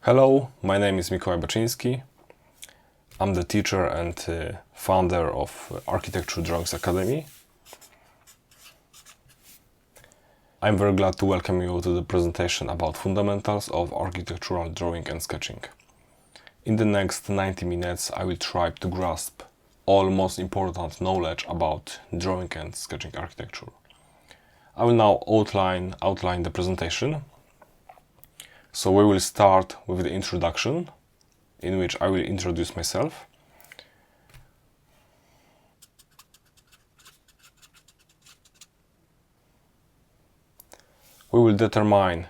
Hello, my name is Mikołaj Baczyński. I'm the teacher and founder of Architecture Drawings Academy. I'm very glad to welcome you to the presentation about fundamentals of architectural drawing and sketching. In the next 90 minutes, I will try to grasp all most important knowledge about drawing and sketching architecture. I will now outline the presentation. So we will start with the introduction, in which I will introduce myself. We will determine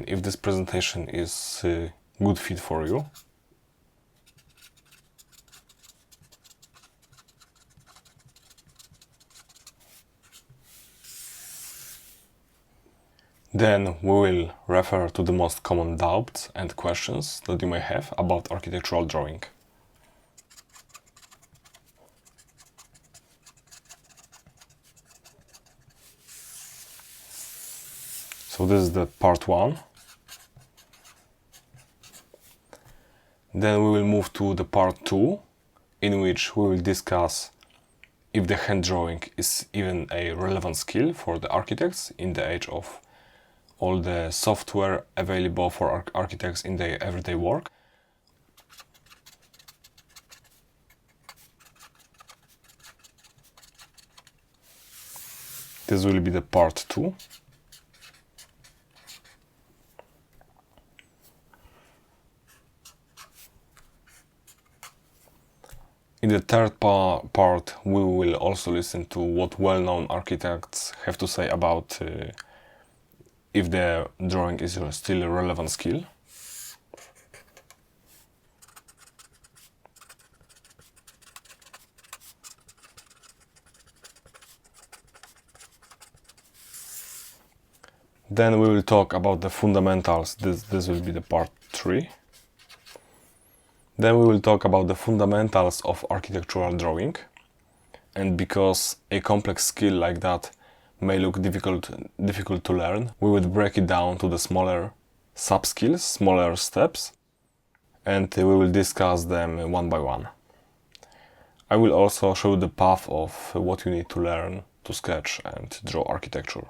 if this presentation is a good fit for you. Then we will refer to the most common doubts and questions that you may have about architectural drawing. So this is the part 1. Then we will move to the part 2, in which we will discuss if the hand drawing is even a relevant skill for the architects in the age of all the software available for architects in their everyday work. This will be the part 2. In the third part, we will also listen to what well-known architects have to say about if the drawing is still a relevant skill. Then we will talk about the fundamentals. This will be the part 3. Then we will talk about the fundamentals of architectural drawing. And because a complex skill like that may look difficult to learn, we would break it down to the smaller sub-skills, smaller steps, and we will discuss them one by one. I will also show you the path of what you need to learn to sketch and draw architecture.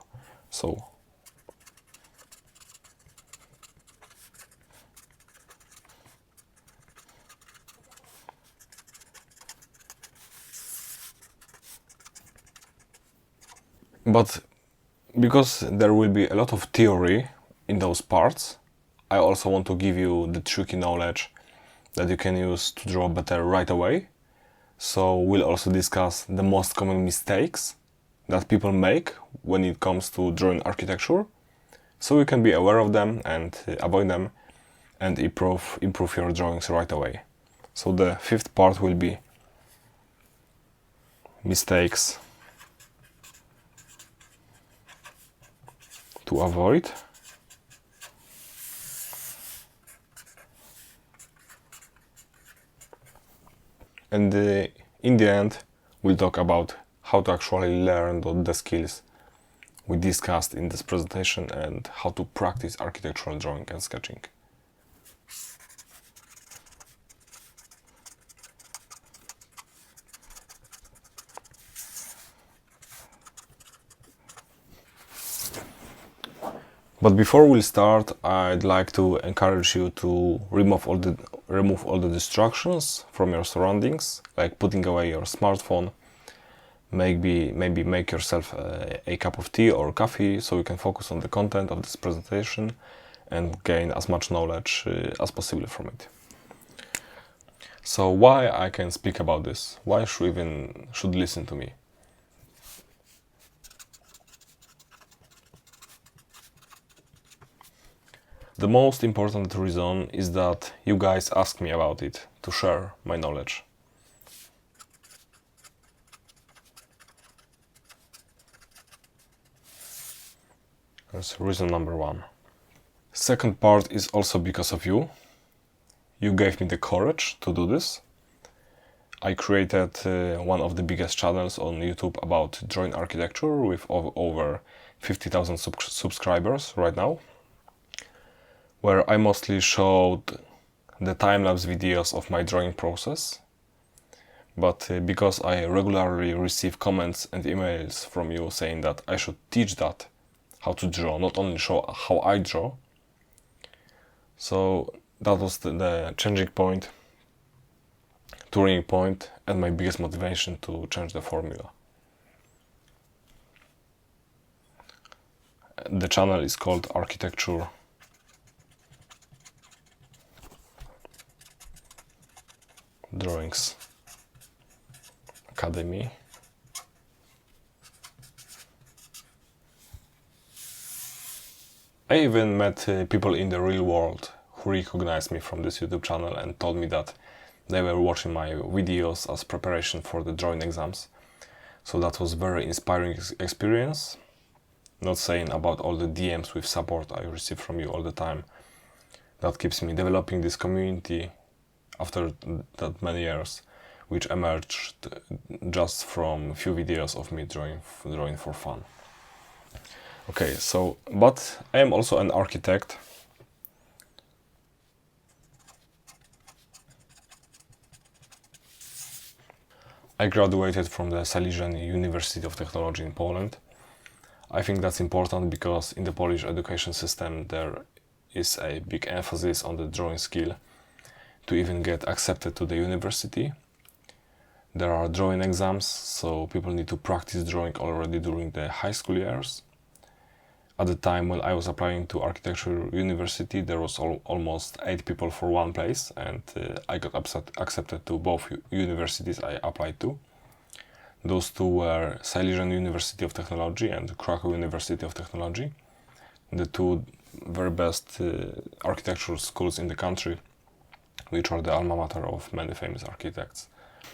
But because there will be a lot of theory in those parts, I also want to give you the tricky knowledge that you can use to draw better right away. So we'll also discuss the most common mistakes that people make when it comes to drawing architecture, so you can be aware of them and avoid them and improve your drawings right away. So the 5th part will be mistakes to avoid. And in the end, we'll talk about how to actually learn the skills we discussed in this presentation and how to practice architectural drawing and sketching. But before we start, I'd like to encourage you to remove all the distractions from your surroundings, like putting away your smartphone. Maybe make yourself a cup of tea or coffee so you can focus on the content of this presentation and gain as much knowledge as possible from it. So why I can speak about this? Why should listen to me? The most important reason is that you guys ask me about it, to share my knowledge. That's reason number 1. Second part is also because of you. You gave me the courage to do this. I created one of the biggest channels on YouTube about drawing architecture with over 50,000 subscribers right now, where I mostly showed the time-lapse videos of my drawing process. But because I regularly receive comments and emails from you saying that I should teach that, how to draw, not only show how I draw. So that was the changing point, turning point, and my biggest motivation to change the formula. The channel is called Architecture Drawings Academy. I even met people in the real world who recognized me from this YouTube channel and told me that they were watching my videos as preparation for the drawing exams. So that was very inspiring experience. Not saying about all the DMs with support I receive from you all the time. That keeps me developing this community after that many years, which emerged just from few videos of me drawing for fun. Okay, so, but I am also an architect. I graduated from the Salesian University of Technology in Poland. I think that's important because in the Polish education system there is a big emphasis on the drawing skill to even get accepted to the university. There are drawing exams, so people need to practice drawing already during the high school years. At the time when I was applying to architecture university, there was almost 8 people for one place, and I got accepted to both universities I applied to. Those two were Silesian University of Technology and Krakow University of Technology, the two very best architectural schools in the country, which are the alma mater of many famous architects.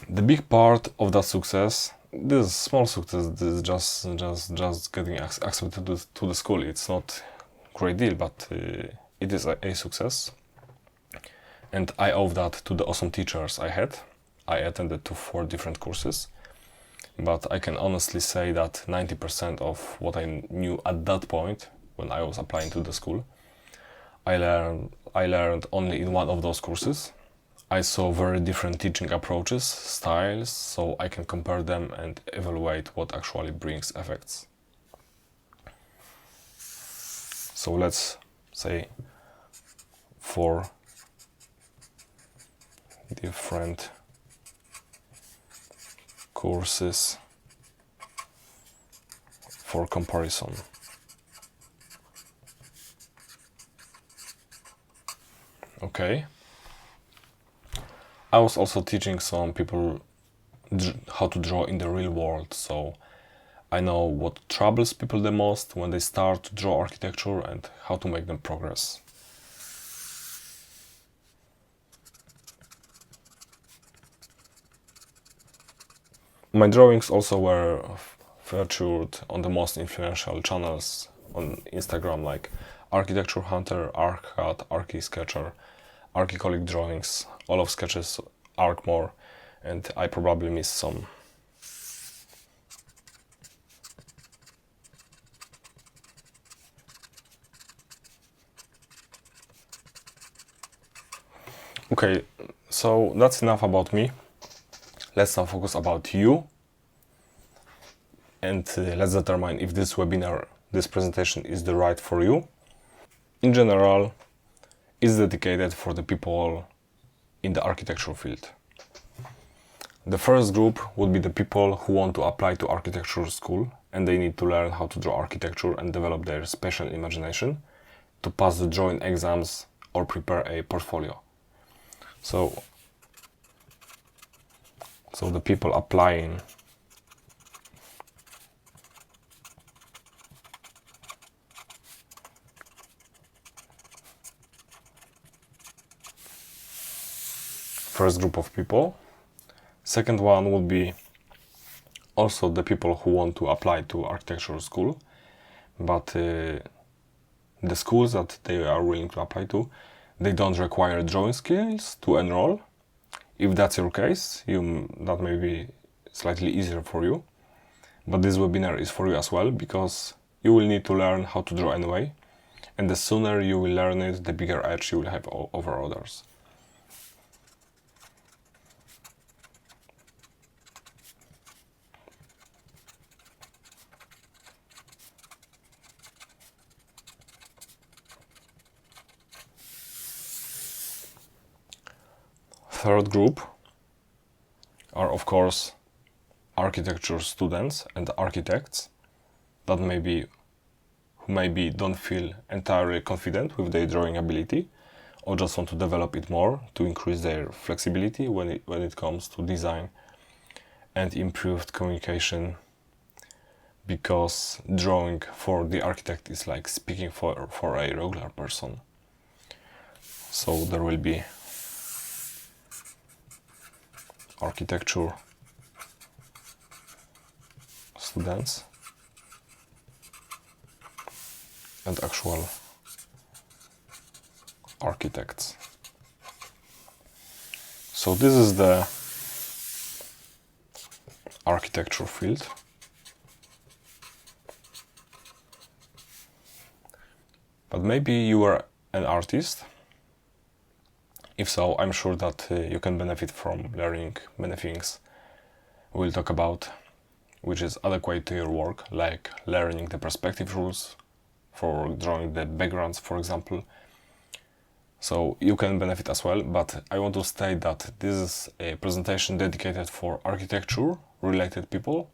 The big part of that success, this small success, this is just getting accepted to the school. It's not a great deal, but it is a success. And I owe that to the awesome teachers I had. I attended to 4 different courses, but I can honestly say that 90% of what I knew at that point, when I was applying to the school, I learned only in one of those courses. I saw very different teaching approaches, styles, so I can compare them and evaluate what actually brings effects. So let's say 4 different courses for comparison. Okay. I was also teaching some people how to draw in the real world, so I know what troubles people the most when they start to draw architecture and how to make them progress. My drawings also were featured on the most influential channels on Instagram, like Architecture Hunter, ArchCAD, ArchiSketcher, Archicolic Drawings, all of Sketches, ArcMore, and I probably missed some. Okay, so that's enough about me. Let's now focus about you, and let's determine if this webinar, this presentation is the right for you. In general, it's dedicated for the people in the architectural field. The first group would be the people who want to apply to architectural school and they need to learn how to draw architecture and develop their spatial imagination to pass the drawing exams or prepare a portfolio. So the people applying first group of people. Second one would be also the people who want to apply to architectural school, but the schools that they are willing to apply to, they don't require drawing skills to enroll. If that's your case, that may be slightly easier for you. But this webinar is for you as well, because you will need to learn how to draw anyway, and the sooner you will learn it, the bigger edge you will have over others. Third group are, of course, architecture students and architects that who maybe don't feel entirely confident with their drawing ability, or just want to develop it more to increase their flexibility when it comes to design and improved communication, because drawing for the architect is like speaking for a regular person. So there will be architecture students and actual architects. So this is the architecture field. But maybe you are an artist. If so, I'm sure that you can benefit from learning many things we'll talk about, which is adequate to your work, like learning the perspective rules for drawing the backgrounds, for example. So you can benefit as well, but I want to state that this is a presentation dedicated for architecture-related people,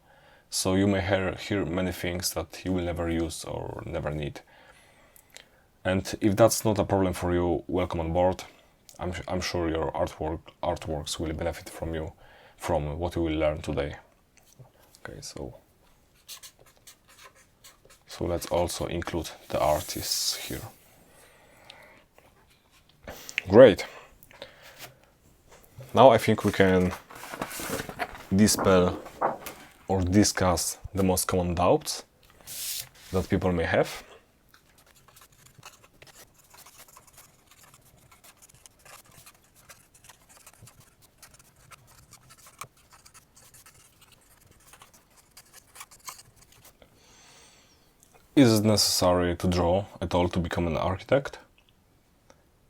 so you may hear many things that you will never use or never need. And if that's not a problem for you, welcome on board. I'm sure your artworks will benefit from what you will learn today. Okay, so let's also include the artists here. Great. Now I think we can dispel or discuss the most common doubts that people may have. Is it necessary to draw at all to become an architect?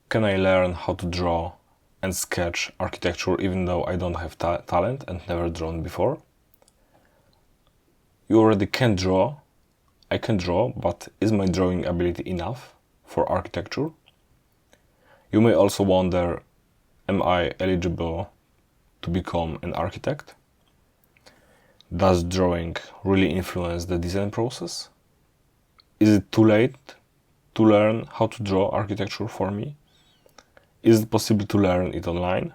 Can I learn how to draw and sketch architecture even though I don't have talent and never drawn before? You already can draw. I can draw, but is my drawing ability enough for architecture? You may also wonder, am I eligible to become an architect? Does drawing really influence the design process? Is it too late to learn how to draw architecture for me? Is it possible to learn it online?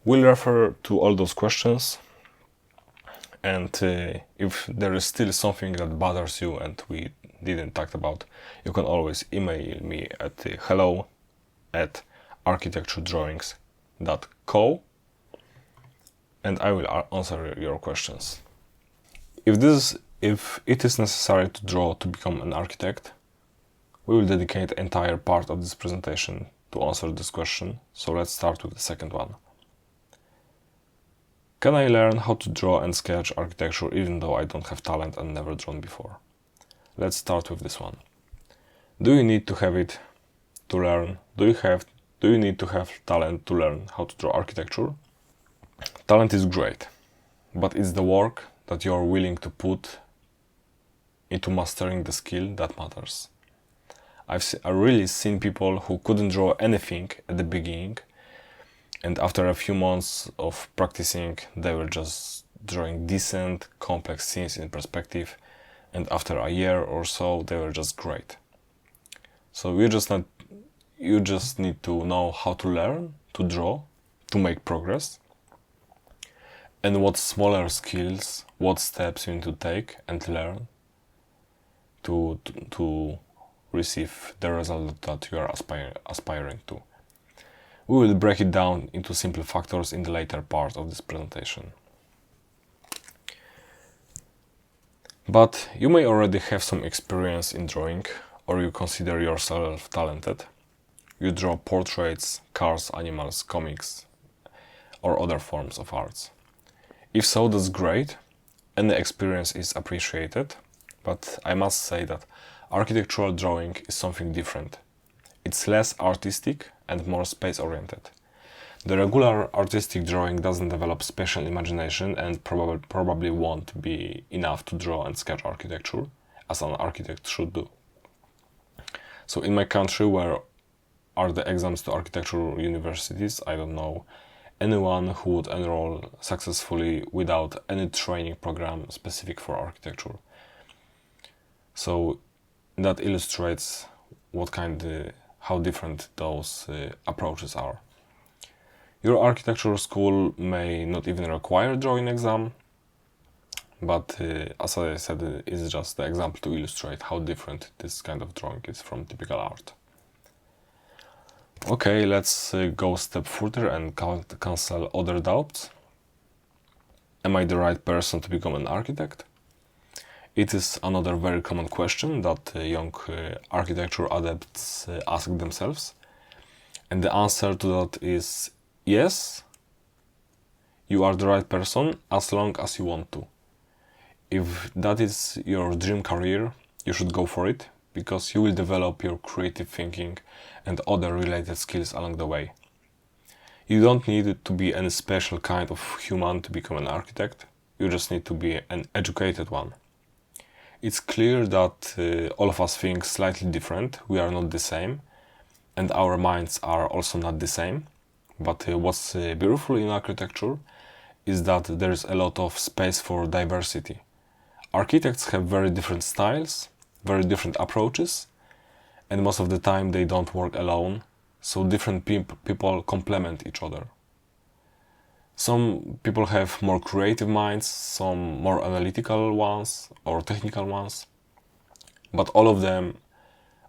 We'll refer to all those questions, and if there is still something that bothers you and we didn't talk about, you can always email me at hello@architecturedrawings.co, and I will answer your questions. If it is necessary to draw to become an architect, we will dedicate an entire part of this presentation to answer this question, so let's start with the second one. Can I learn how to draw and sketch architecture even though I don't have talent and never drawn before? Let's start with this one. Do you need to have it to learn? Do you need to have talent to learn how to draw architecture? Talent is great, but it's the work that you're willing to put into mastering the skill that matters. I've really seen people who couldn't draw anything at the beginning, and after a few months of practicing, they were just drawing decent, complex scenes in perspective, and after a year or so, they were just great. So you just need to know how to learn to draw, to make progress, and what smaller skills, what steps you need to take and learn to receive the result that you are aspiring to. We will break it down into simple factors in the later part of this presentation. But you may already have some experience in drawing, or you consider yourself talented. You draw portraits, cars, animals, comics, or other forms of arts. If so, that's great, and the experience is appreciated. But I must say that architectural drawing is something different. It's less artistic and more space-oriented. The regular artistic drawing doesn't develop special imagination and probably won't be enough to draw and sketch architecture, as an architect should do. So in my country, where are the exams to architectural universities, I don't know anyone who would enroll successfully without any training program specific for architecture. So that illustrates how different those approaches are. Your architectural school may not even require drawing exam, but as I said, it's just the example to illustrate how different this kind of drawing is from typical art. Okay, let's go a step further and cancel other doubts. Am I the right person to become an architect? It is another very common question that young architecture adepts ask themselves. And the answer to that is yes, you are the right person as long as you want to. If that is your dream career, you should go for it, because you will develop your creative thinking and other related skills along the way. You don't need to be any special kind of human to become an architect, you just need to be an educated one. It's clear that all of us think slightly different, we are not the same, and our minds are also not the same. But what's beautiful in architecture is that there is a lot of space for diversity. Architects have very different styles, very different approaches, and most of the time they don't work alone, so different people complement each other. Some people have more creative minds, some more analytical ones or technical ones, but all of them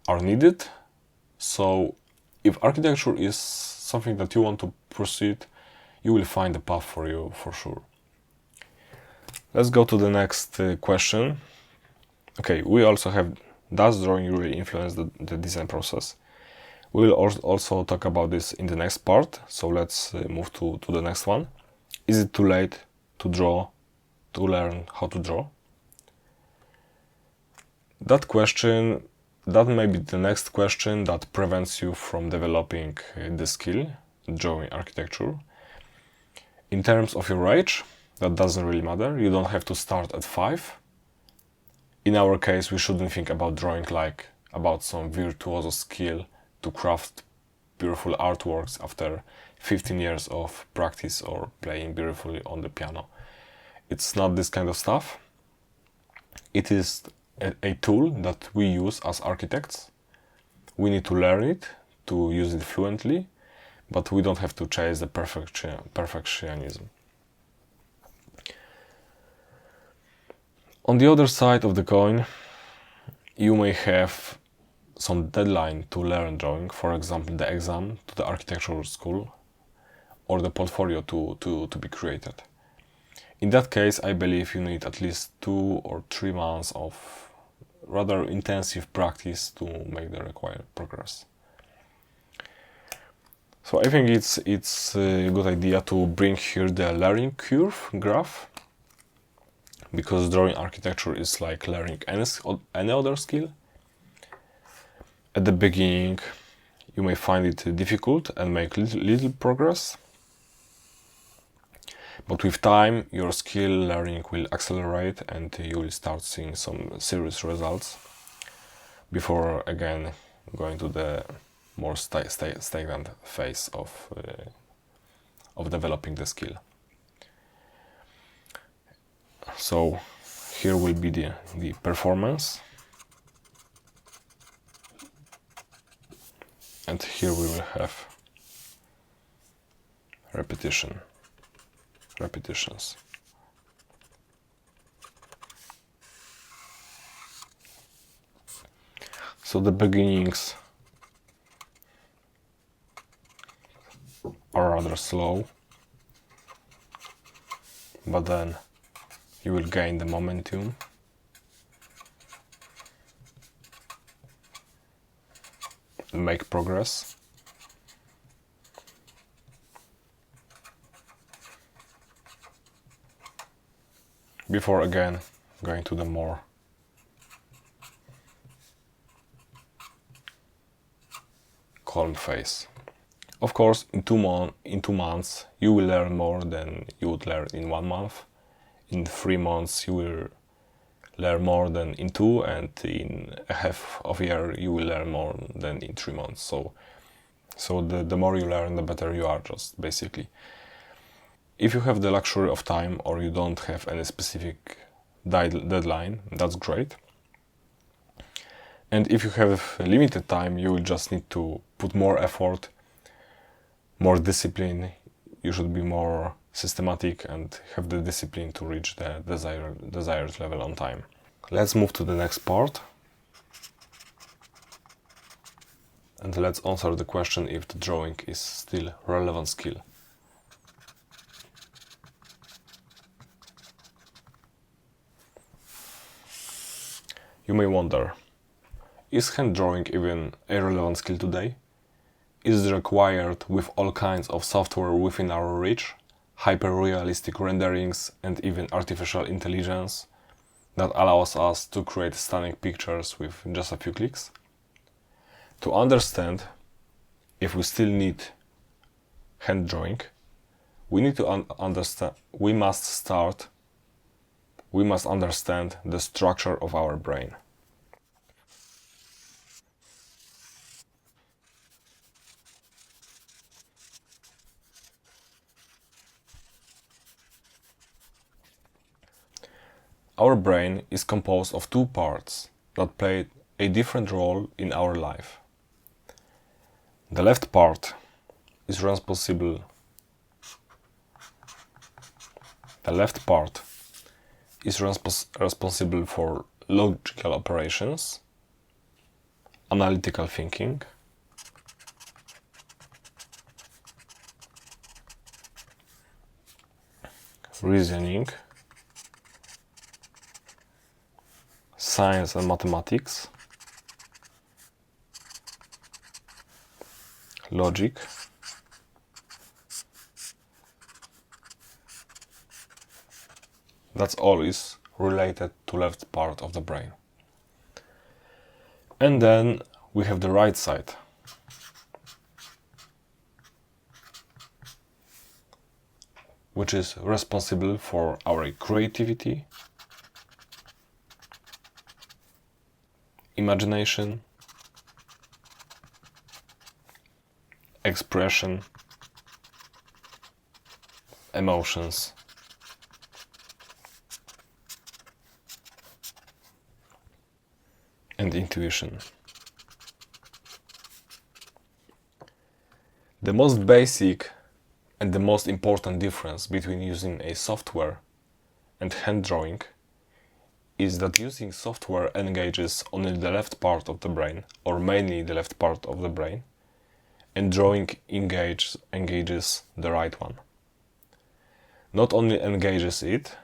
are needed. So if architecture is something that you want to pursue, you will find a path for you for sure. Let's go to the next question. Okay, we also have, does drawing really influence the design process? We will also talk about this in the next part, so let's move to the next one. Is it too late to learn how to draw? That may be the next question that prevents you from developing the skill, drawing architecture. In terms of your age, that doesn't really matter. You don't have to start at 5. In our case, we shouldn't think about drawing like about some virtuoso skill to craft beautiful artworks after 15 years of practice or playing beautifully on the piano. It's not this kind of stuff. It is a tool that we use as architects. We need to learn it, to use it fluently, but we don't have to chase the perfectionism. On the other side of the coin, you may have some deadline to learn drawing, for example, the exam to the architectural school or the portfolio to be created. In that case, I believe you need at least 2 or 3 months of rather intensive practice to make the required progress. So I think it's a good idea to bring here the learning curve graph, because drawing architecture is like learning any other skill. At the beginning, you may find it difficult and make little progress. But with time, your skill learning will accelerate and you will start seeing some serious results before again going to the more stagnant phase of developing the skill. So here will be the performance, and here we will have repetitions. So the beginnings are rather slow, but then you will gain the momentum. Make progress. Before again going to the more calm phase. Of course, in 2 months you will learn more than you would learn in 1 month. In 3 months you will learn more than in 2, and in a half of a year you will learn more than in 3 months. So the more you learn, the better you are, just basically. If you have the luxury of time or you don't have any specific deadline, that's great. And if you have limited time, you will just need to put more effort, more discipline. You should be more systematic and have the discipline to reach the desired level on time. Let's move to the next part. And let's answer the question if the drawing is still a relevant skill. You may wonder, is hand drawing even a relevant skill today? Is it required with all kinds of software within our reach, hyper-realistic renderings and even artificial intelligence that allows us to create stunning pictures with just a few clicks? To understand if we still need hand drawing, we need to understand the structure of our brain. Our brain is composed of 2 parts that play a different role in our life. The left part is responsible for logical operations, analytical thinking, reasoning, science and mathematics, logic, that's all is related to left part of the brain. And then we have the right side, which is responsible for our creativity, imagination, expression, emotions, and intuition. The most basic and the most important difference between using a software and hand drawing is that using software engages only the left part of the brain, or mainly the left part of the brain, and drawing engages the right one. Not only engages it,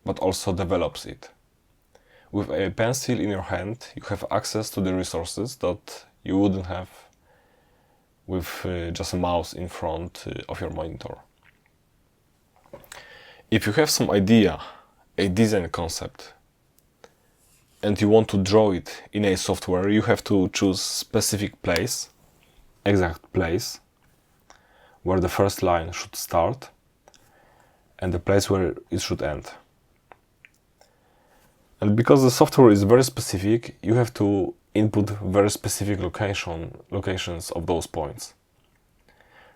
but also develops it. With a pencil in your hand, you have access to the resources that you wouldn't have with just a mouse in front of your monitor. If you have some idea, a design concept, and you want to draw it in a software, you have to choose specific place, exact place, where the first line should start, and the place where it should end. And because the software is very specific, you have to input very specific locations of those points.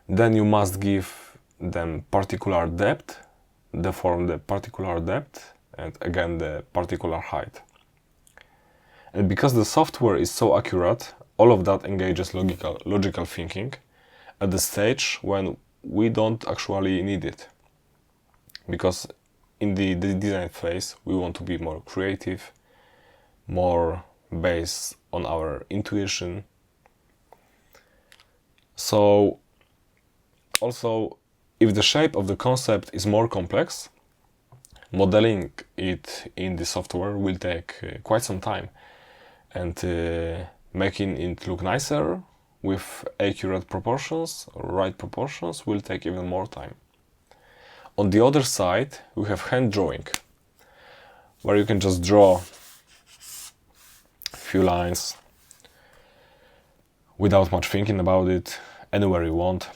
Then you must give them particular depth, deform the particular depth, and again the particular height. And because the software is so accurate, all of that engages logical thinking at the stage when we don't actually need it. Because in the design phase, we want to be more creative, more based on our intuition. So, also, if the shape of the concept is more complex, modeling it in the software will take quite some time, and making it look nicer with accurate proportions or right proportions will take even more time. On the other side, we have hand drawing, where you can just draw a few lines without much thinking about it, anywhere you want.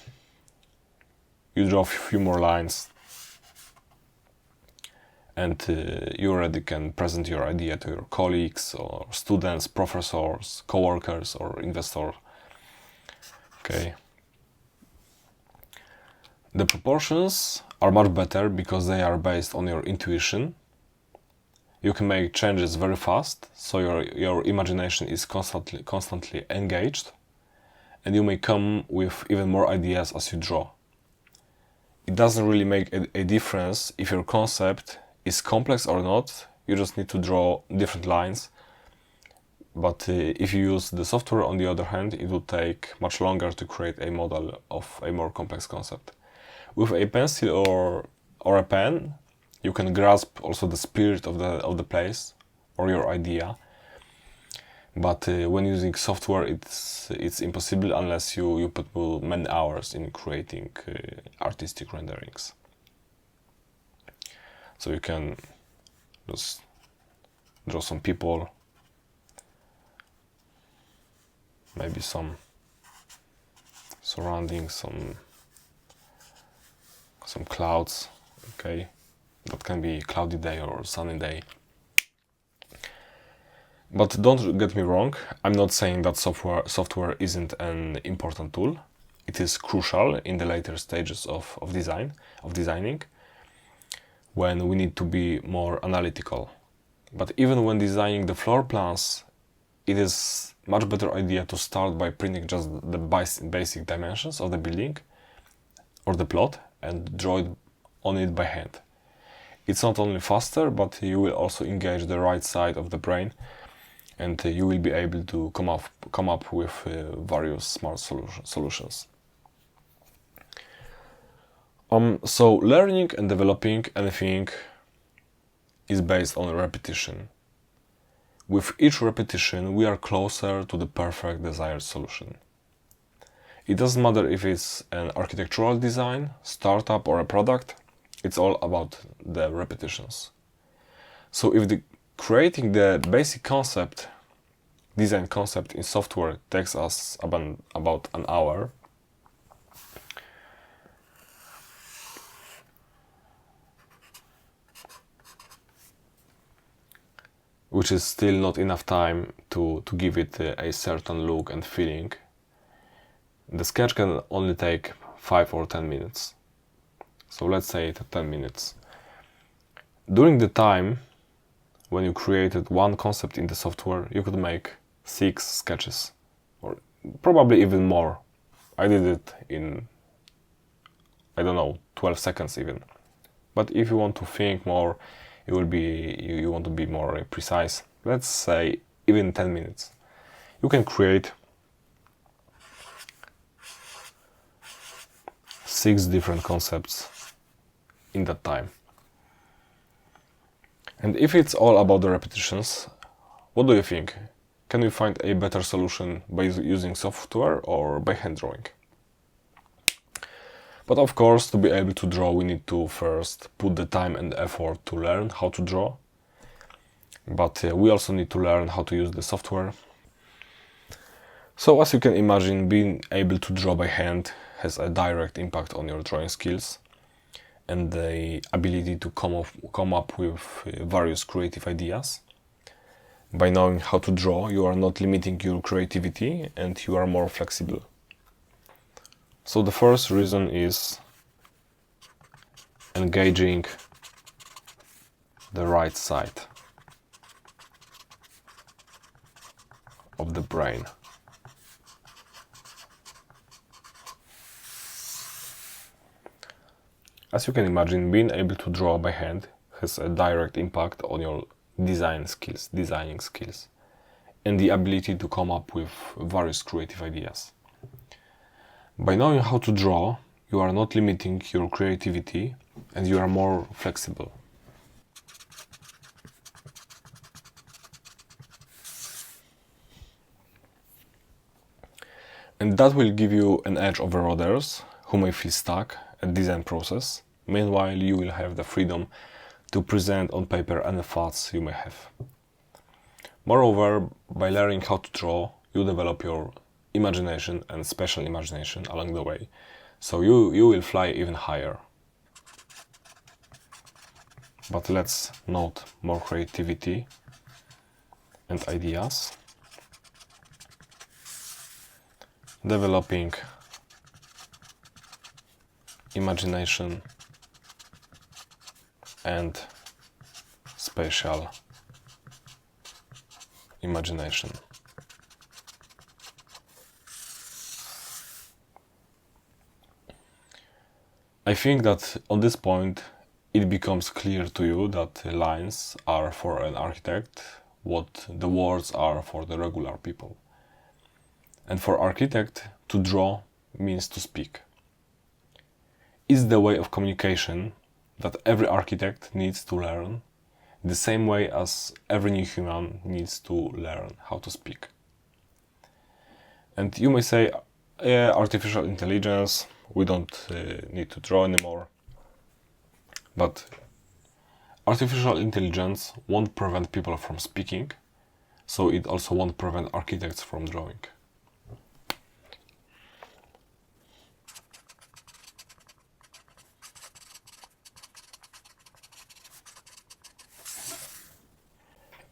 You draw a few more lines, and you already can present your idea to your colleagues or students, professors, co-workers or investors. Okay. The proportions are much better because they are based on your intuition. You can make changes very fast, so your imagination is constantly engaged, and you may come with even more ideas as you draw. It doesn't really make a difference if your concept is complex or not. You just need to draw different lines. But if you use the software, on the other hand, it will take much longer to create a model of a more complex concept. With a pencil or a pen, you can grasp also the spirit of the place or your idea. But when using software, it's impossible unless you put many hours in creating artistic renderings. So you can just draw some people, maybe some surroundings, some clouds. Okay, that can be cloudy day or sunny day. But don't get me wrong, I'm not saying that software isn't an important tool. It is crucial in the later stages of designing, when we need to be more analytical. But even when designing the floor plans, it is much better idea to start by printing just the basic dimensions of the building or the plot and draw it on it by hand. It's not only faster, but you will also engage the right side of the brain, and you will be able to come up with various smart solutions. So learning and developing anything is based on repetition. With each repetition, we are closer to the perfect desired solution. It doesn't matter if it's an architectural design, startup or a product, it's all about the repetitions. So if creating the basic design concept in software takes us about an hour, which is still not enough time to give it a certain look and feeling, the sketch can only take 5 or 10 minutes. So let's say 10 minutes. During the time when you created one concept in the software, you could make 6 sketches, or probably even more. I did it in, 12 seconds even. But if you want to think more, you want to be more precise, let's say even 10 minutes. You can create 6 different concepts in that time. And if it's all about the repetitions, what do you think? Can we find a better solution by using software or by hand drawing? But of course, to be able to draw, we need to first put the time and effort to learn how to draw. But we also need to learn how to use the software. So as you can imagine, being able to draw by hand has a direct impact on your drawing skills and the ability to come up with various creative ideas. By knowing how to draw, you are not limiting your creativity and you are more flexible. So the first reason is engaging the right side of the brain. As you can imagine, being able to draw by hand has a direct impact on your designing skills, and the ability to come up with various creative ideas. By knowing how to draw, you are not limiting your creativity and you are more flexible. And that will give you an edge over others who may feel stuck at design process. Meanwhile, you will have the freedom to present on paper any thoughts you may have. Moreover, by learning how to draw, you develop your imagination and special imagination along the way. So you will fly even higher. But let's note more creativity and ideas. Developing imagination and spatial imagination. I think that on this point it becomes clear to you that lines are for an architect what the words are for the regular people. And for architect, to draw means to speak. It's the way of communication that every architect needs to learn, the same way as every new human needs to learn how to speak. And you may say, yeah, artificial intelligence, we don't need to draw anymore. But artificial intelligence won't prevent people from speaking, so it also won't prevent architects from drawing.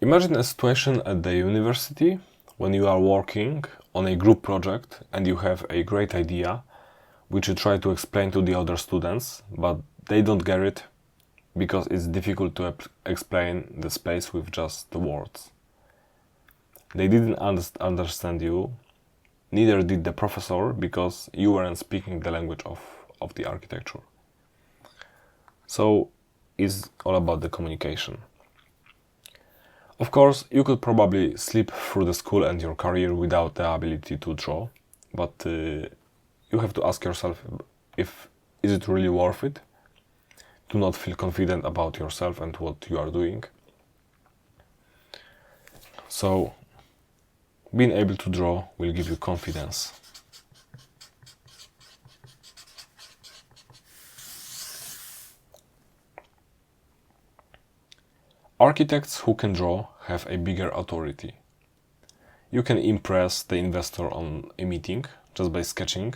Imagine a situation at the university when you are working on a group project and you have a great idea which you try to explain to the other students, but they don't get it because it's difficult to explain the space with just the words. They didn't understand you, neither did the professor, because you weren't speaking the language of the architecture. So it's all about the communication. Of course, you could probably slip through the school and your career without the ability to draw, but you have to ask yourself is it really worth it to not feel confident about yourself and what you are doing. So being able to draw will give you confidence. Architects who can draw have a bigger authority. You can impress the investor on a meeting just by sketching,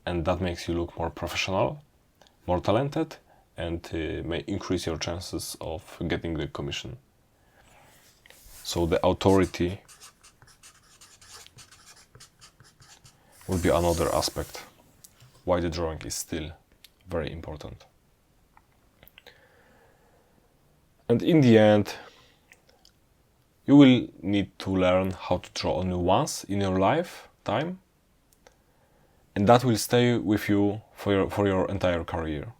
and that makes you look more professional, more talented, and may increase your chances of getting the commission. So the authority will be another aspect why the drawing is still very important. And in the end, you will need to learn how to draw only once in your lifetime, and that will stay with you for your entire career.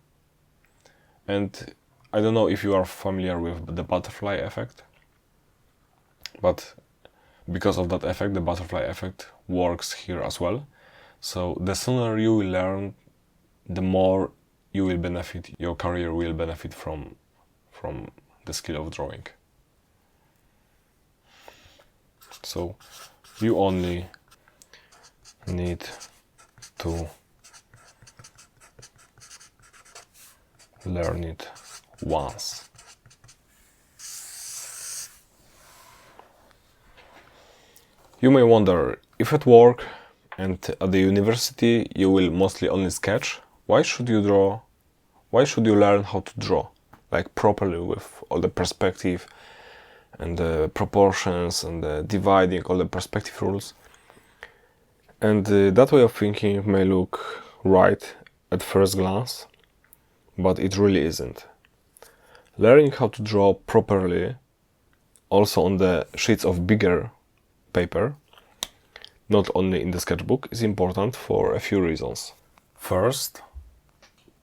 And I don't know if you are familiar with the butterfly effect, but because of that effect, the butterfly effect works here as well. So the sooner you will learn, the more you will benefit, your career will benefit from the skill of drawing. So you only need to learn it once. You may wonder, if at work and at the university you will mostly only sketch, why should you draw? Why should you learn how to draw, like properly, with all the perspective and the proportions and the dividing, all the perspective rules? And that way of thinking may look right at first glance, but it really isn't. Learning how to draw properly, also on the sheets of bigger paper, not only in the sketchbook, is important for a few reasons. First,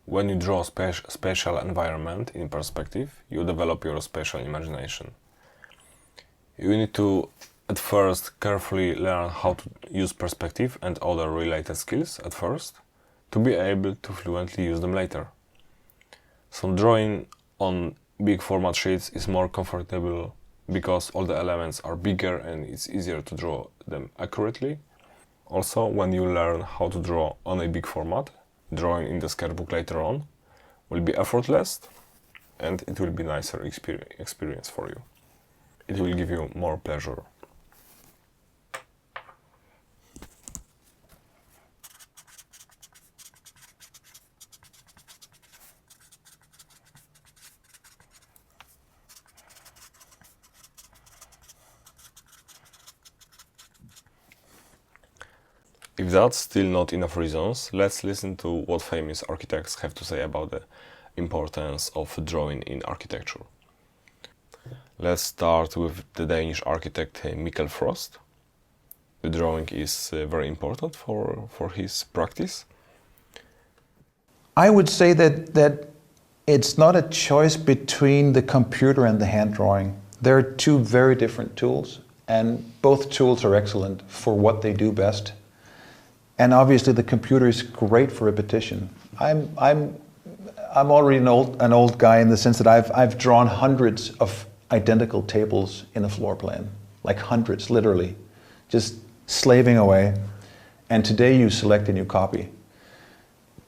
when you draw a spatial environment in perspective, you develop your spatial imagination. You need to at first carefully learn how to use perspective and other related skills at first, to be able to fluently use them later. So drawing on big format sheets is more comfortable because all the elements are bigger and it's easier to draw them accurately. Also, when you learn how to draw on a big format, drawing in the sketchbook later on will be effortless and it will be a nicer experience for you. It will give you more pleasure. If that's still not enough reasons, let's listen to what famous architects have to say about the importance of drawing in architecture. Let's start with the Danish architect Mikkel Frost. The drawing is very important for his practice. I would say that it's not a choice between the computer and the hand drawing. They're two very different tools, and both tools are excellent for what they do best. And obviously the computer is great for repetition. I'm already an old guy in the sense that I've drawn hundreds of identical tables in a floor plan, like hundreds, literally, just slaving away. And today you select and you copy.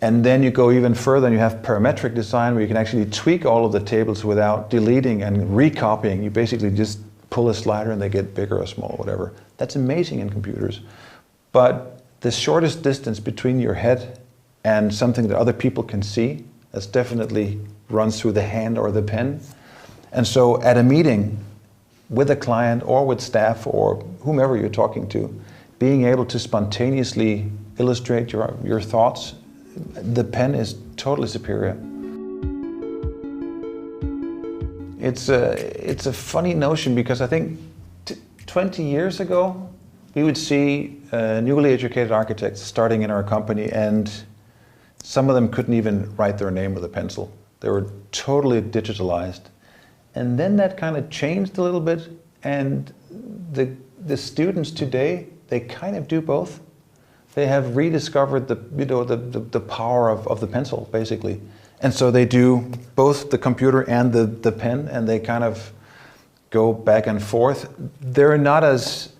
And then you go even further and you have parametric design where you can actually tweak all of the tables without deleting and recopying. You basically just pull a slider and they get bigger or small, whatever. That's amazing in computers. But the shortest distance between your head and something that other people can see, that's definitely runs through the hand or the pen. And so at a meeting with a client or with staff or whomever you're talking to, being able to spontaneously illustrate your thoughts, the pen is totally superior. It's a funny notion because I think 20 years ago, we would see newly educated architects starting in our company, and some of them couldn't even write their name with a pencil. They were totally digitalized. And then that kind of changed a little bit, and the students today, they kind of do both. They have rediscovered the power of the pencil, basically. And so they do both the computer and the pen, and they kind of go back and forth. They're not as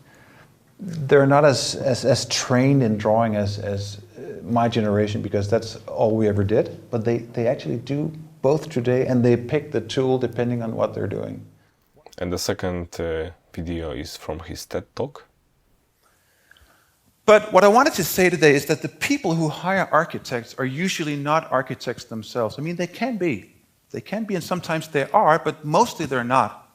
trained in drawing as my generation, because that's all we ever did. But they actually do both today, and they pick the tool depending on what they're doing. And the second video is from his TED Talk. But what I wanted to say today is that the people who hire architects are usually not architects themselves. I mean, they can be. They can be, and sometimes they are, but mostly they're not.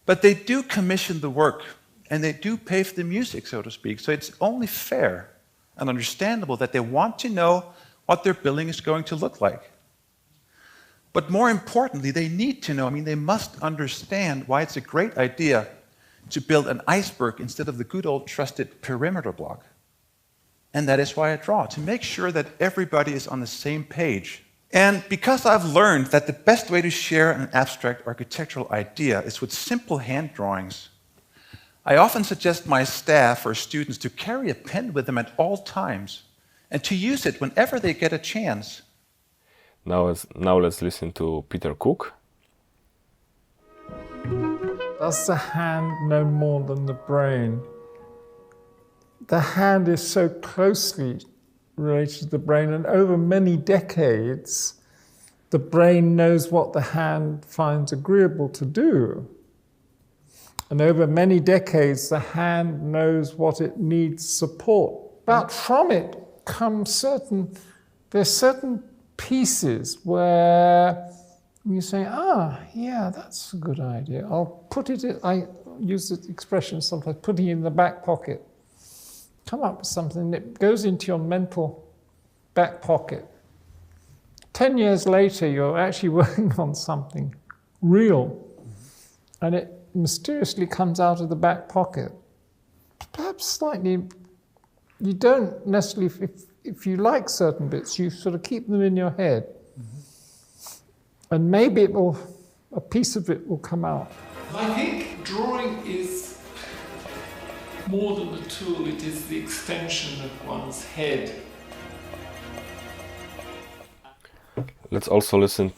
But they do commission the work, and they do pay for the music, so to speak. So it's only fair and understandable that they want to know what their building is going to look like. But more importantly, they need to know, I mean, they must understand why it's a great idea to build an iceberg instead of the good old trusted perimeter block. And that is why I draw, to make sure that everybody is on the same page. And because I've learned that the best way to share an abstract architectural idea is with simple hand drawings, I often suggest my staff or students to carry a pen with them at all times and to use it whenever they get a chance. Now let's listen to Peter Cook. Does the hand know more than the brain? The hand is so closely related to the brain, and over many decades, the brain knows what the hand finds agreeable to do. And over many decades, the hand knows what it needs support. But from it comes there's certain pieces where you say, yeah, that's a good idea. I'll put it in, I use the expression sometimes, putting it in the back pocket. Come up with something that goes into your mental back pocket. 10 years later, you're actually working on something real, and it mysteriously comes out of the back pocket. Perhaps slightly, you don't necessarily, if you like certain bits, you sort of keep them in your head. And maybe a piece of it will come out. I think drawing is more than a tool, it is the extension of one's head. Let's also listen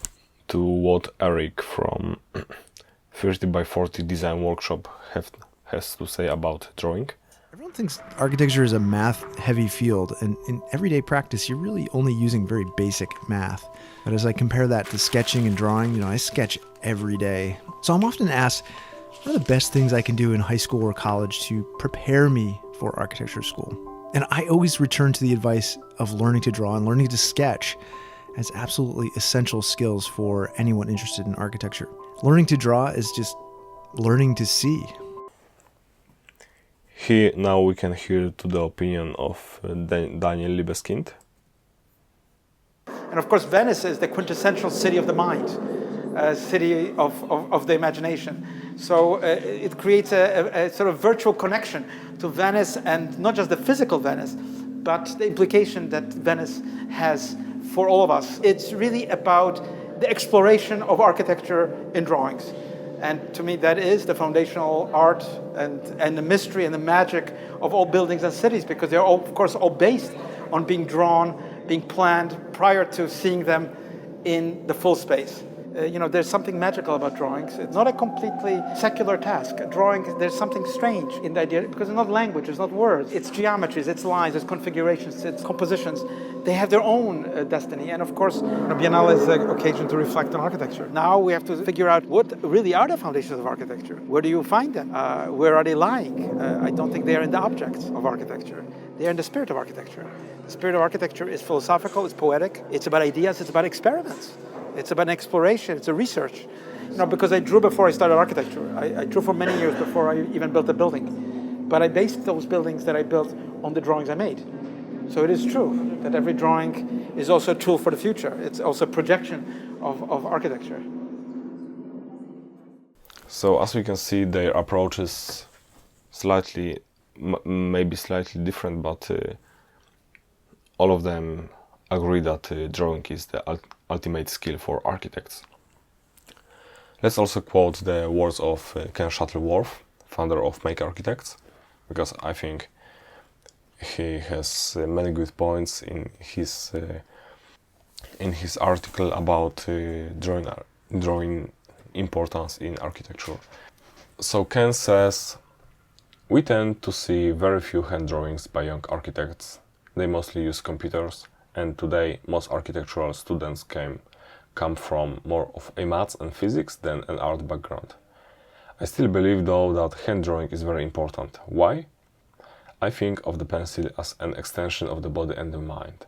to what Eric from 30 by 40 Design Workshop has to say about drawing. Everyone thinks architecture is a math-heavy field, and in everyday practice, you're really only using very basic math. But as I compare that to sketching and drawing, I sketch every day. So I'm often asked, what are the best things I can do in high school or college to prepare me for architecture school? And I always return to the advice of learning to draw and learning to sketch as absolutely essential skills for anyone interested in architecture. Learning to draw is just learning to see. Here now we can hear to the opinion of Daniel Libeskind. And of course, Venice is the quintessential city of the mind, city of the imagination. So it creates a sort of virtual connection to Venice, and not just the physical Venice, but the implication that Venice has for all of us. It's really about the exploration of architecture in drawings. And to me, that is the foundational art and the mystery and the magic of all buildings and cities, because they're all, of course, all based on being drawn, being planned prior to seeing them in the full space. There's something magical about drawings. It's not a completely secular task. Drawing, there's something strange in the idea, because it's not language, it's not words. It's geometries, it's lines, it's configurations, it's compositions. They have their own destiny. And of course, Biennale is an occasion to reflect on architecture. Now we have to figure out what really are the foundations of architecture. Where do you find them? Where are they lying? I don't think they are in the objects of architecture. They are in the spirit of architecture. The spirit of architecture is philosophical, it's poetic, it's about ideas, it's about experiments. It's about an exploration, it's a research. Because I drew before I started architecture. I drew for many years before I even built a building. But I based those buildings that I built on the drawings I made. So it is true that every drawing is also a tool for the future. It's also a projection of architecture. So as we can see, their approach is maybe slightly different, but all of them agree that drawing is the ultimate skill for architects. Let's also quote the words of Ken Shuttleworth, founder of Make Architects, because I think he has many good points in his article about drawing importance in architecture. So Ken says, we tend to see very few hand drawings by young architects. They mostly use computers, and today most architectural students come from more of a maths and physics than an art background. I still believe though that hand drawing is very important. Why? I think of the pencil as an extension of the body and the mind.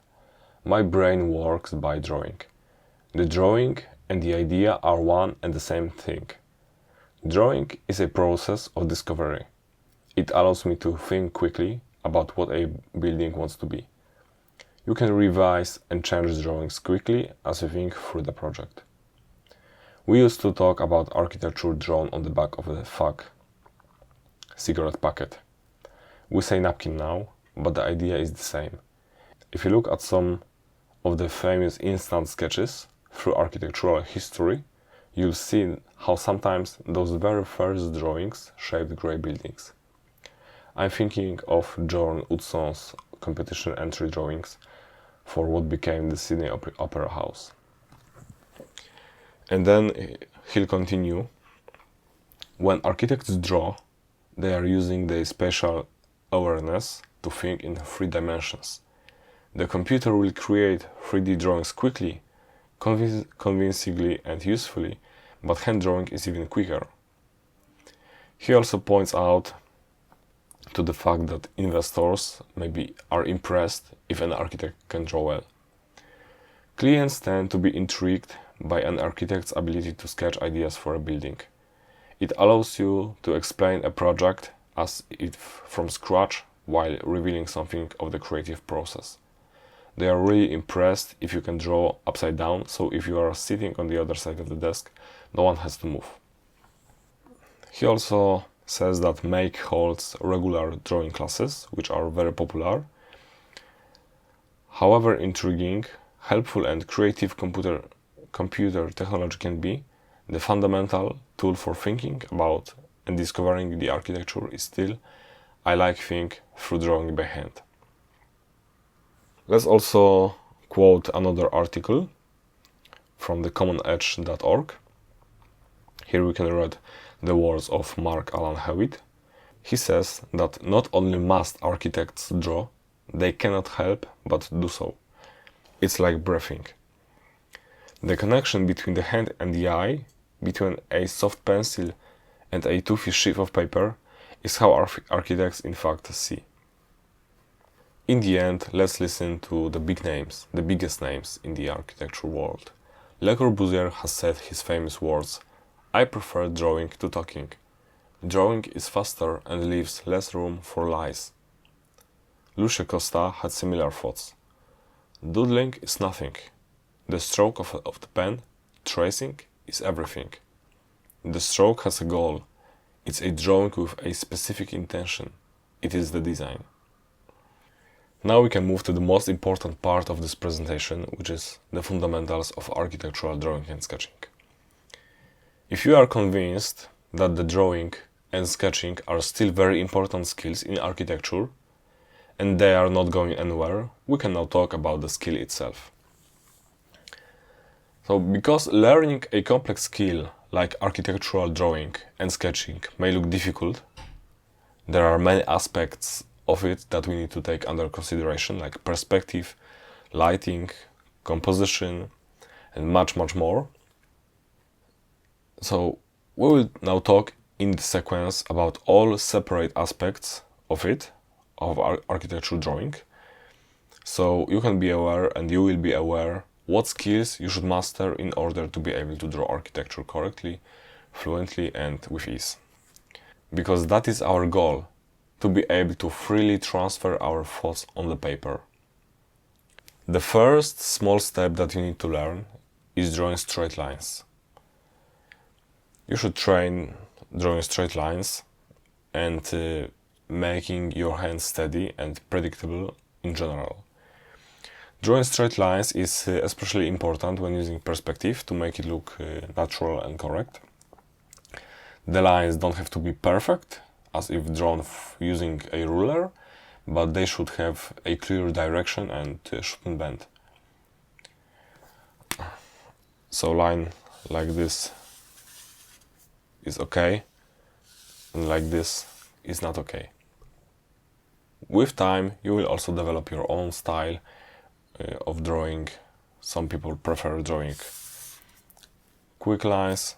My brain works by drawing. The drawing and the idea are one and the same thing. Drawing is a process of discovery. It allows me to think quickly about what a building wants to be. You can revise and change drawings quickly as you think through the project. We used to talk about architecture drawn on the back of the fag cigarette packet. We say napkin now, but the idea is the same. If you look at some of the famous instant sketches through architectural history, you'll see how sometimes those very first drawings shaped great buildings. I'm thinking of John Utzon's competition entry drawings for what became the Sydney Opera House. And then he'll continue, when architects draw, they are using their spatial awareness to think in 3 dimensions. The computer will create 3D drawings quickly, convincingly and usefully, but hand drawing is even quicker. He also points out to the fact that investors maybe are impressed if an architect can draw well. Clients tend to be intrigued by an architect's ability to sketch ideas for a building. It allows you to explain a project as if from scratch while revealing something of the creative process. They are really impressed if you can draw upside down, so if you are sitting on the other side of the desk, no one has to move. He also says that Make holds regular drawing classes, which are very popular. However intriguing, helpful and creative computer technology can be, the fundamental tool for thinking about and discovering the architecture is still, I like think through drawing by hand. Let's also quote another article from thecommonedge.org. Here we can read the words of Mark Alan Hewitt. He says that not only must architects draw, they cannot help but do so. It's like breathing. The connection between the hand and the eye, between a soft pencil and a toothy sheet of paper, is how architects in fact see. In the end, let's listen to the big names, the biggest names in the architecture world. Le Corbusier has said his famous words, "I prefer drawing to talking." Drawing is faster and leaves less room for lies. Lucia Costa had similar thoughts. Doodling is nothing. The stroke of the pen, tracing, is everything. The stroke has a goal. It's a drawing with a specific intention. It is the design. Now we can move to the most important part of this presentation, which is the fundamentals of architectural drawing and sketching. If you are convinced that the drawing and sketching are still very important skills in architecture, and they are not going anywhere, we can now talk about the skill itself. So, because learning a complex skill like architectural drawing and sketching may look difficult, there are many aspects of it that we need to take under consideration, like perspective, lighting, composition, and much more. So we will now talk in the sequence about all separate aspects of it, of architectural drawing. So you can be aware, and you will be aware, what skills you should master in order to be able to draw architecture correctly, fluently, and with ease. Because that is our goal, to be able to freely transfer our thoughts on the paper. The first small step that you need to learn is drawing straight lines. You should train drawing straight lines and making your hands steady and predictable in general. Drawing straight lines is especially important when using perspective to make it look natural and correct. The lines don't have to be perfect, as if drawn using a ruler, but they should have a clear direction and shouldn't bend. So line like this is okay, and like this is not okay. With time, you will also develop your own style of drawing. Some people prefer drawing quick lines,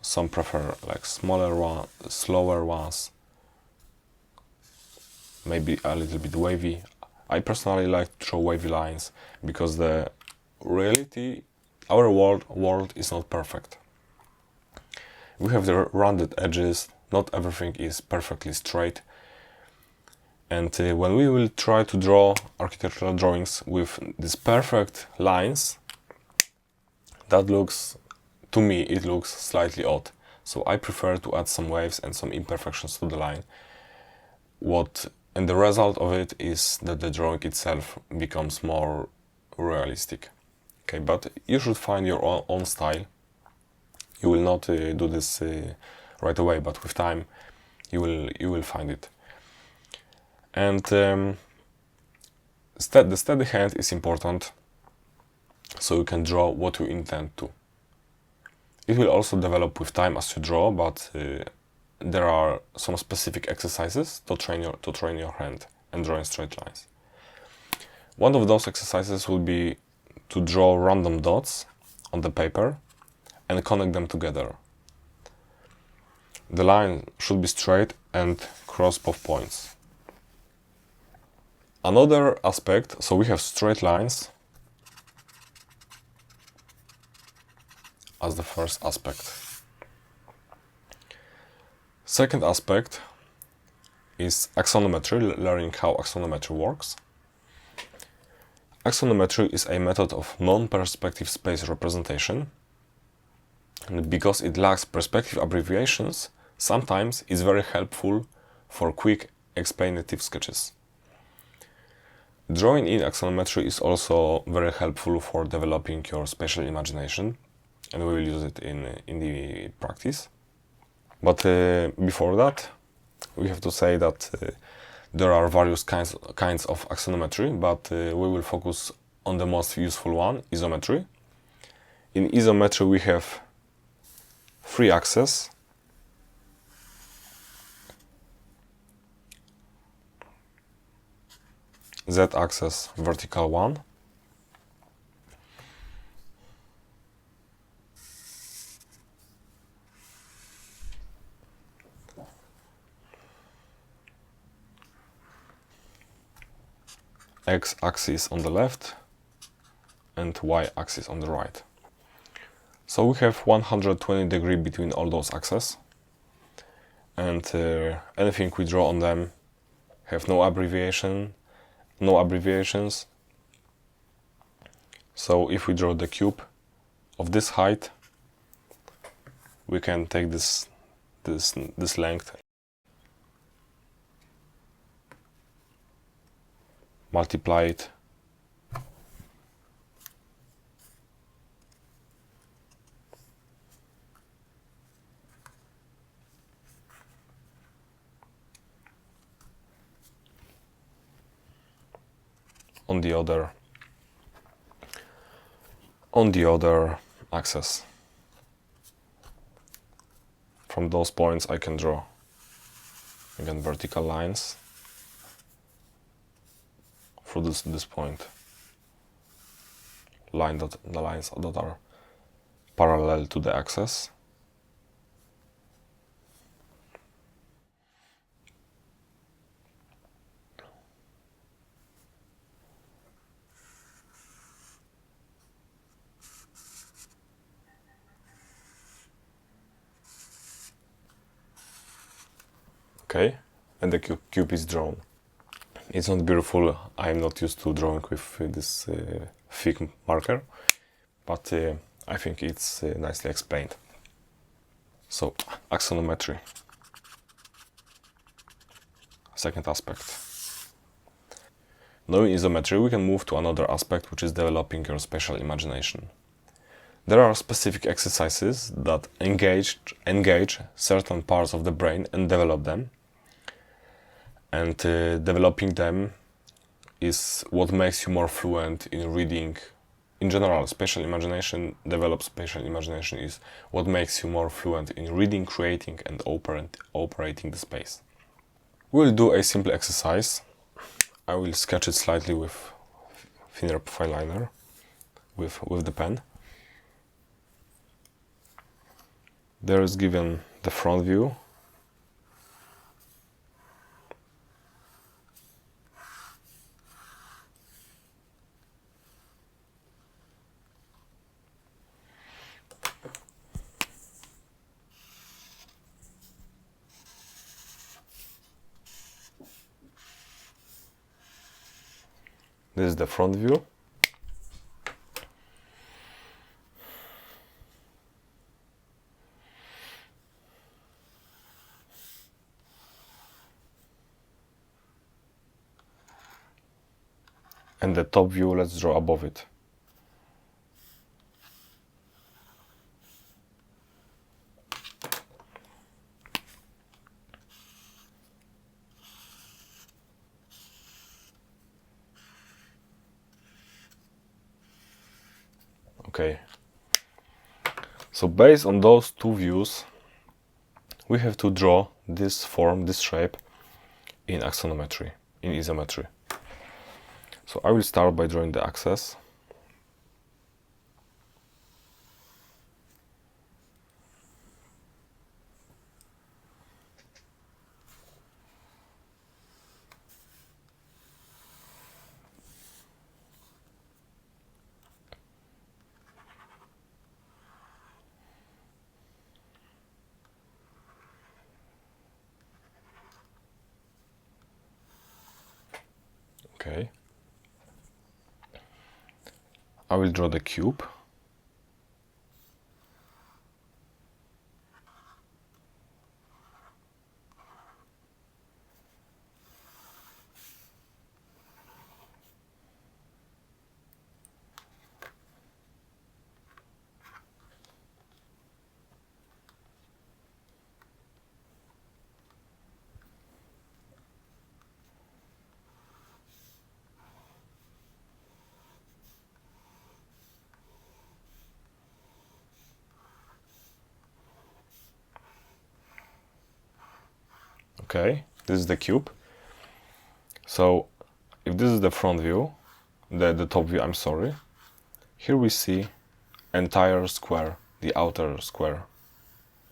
some prefer like smaller ones, slower ones, maybe a little bit wavy. I personally like to draw wavy lines because the reality, our world is not perfect. We have the rounded edges, not everything is perfectly straight. And when we will try to draw architectural drawings with these perfect lines, that looks, to me, it looks slightly odd. So I prefer to add some waves and some imperfections to the line. And the result of it is that the drawing itself becomes more realistic. Okay, but you should find your own style. You will not do this right away, but with time you will find it. And the steady hand is important, so you can draw what you intend to. It will also develop with time as you draw, but there are some specific exercises to train your hand and drawing straight lines. One of those exercises will be to draw random dots on the paper and connect them together. The line should be straight and cross both points. Another aspect, so we have straight lines as the first aspect. Second aspect is axonometry, learning how axonometry works. Axonometry is a method of non-perspective space representation, and because it lacks perspective abbreviations, sometimes it's very helpful for quick explanative sketches. Drawing in axonometry is also very helpful for developing your spatial imagination, and we will use it in the practice. But before that, we have to say that there are various kinds of axonometry, but we will focus on the most useful one, isometry. In isometry we have 3 axes. Z-axis, vertical one. X-axis on the left and Y-axis on the right. So we have 120 degrees between all those axes. and anything we draw on them have no abbreviations. So if we draw the cube of this height, we can take this length, multiply it on the other axis. From those points I can draw again vertical lines through this point, the lines that are parallel to the axis. Okay, and the cube is drawn. It's not beautiful. I'm not used to drawing with this thick marker, but I think it's nicely explained. So, axonometry. Second aspect. Knowing isometry, we can move to another aspect, which is developing your spatial imagination. There are specific exercises that engage certain parts of the brain and develop them. And developing them is what makes you more fluent in reading. In general, spatial imagination is what makes you more fluent in reading, creating, and operating the space. We'll do a simple exercise. I will sketch it slightly with thinner fine liner, with the pen. There is given the front view. This is the front view. And the top view, let's draw above it. Okay. So based on those two views, we have to draw this form, this shape, in axonometry, in isometry. So I will start by drawing the axis. Okay. I will draw the cube. Okay, this is the cube. So if this is the front view, the top view, I'm sorry, here we see entire square, the outer square,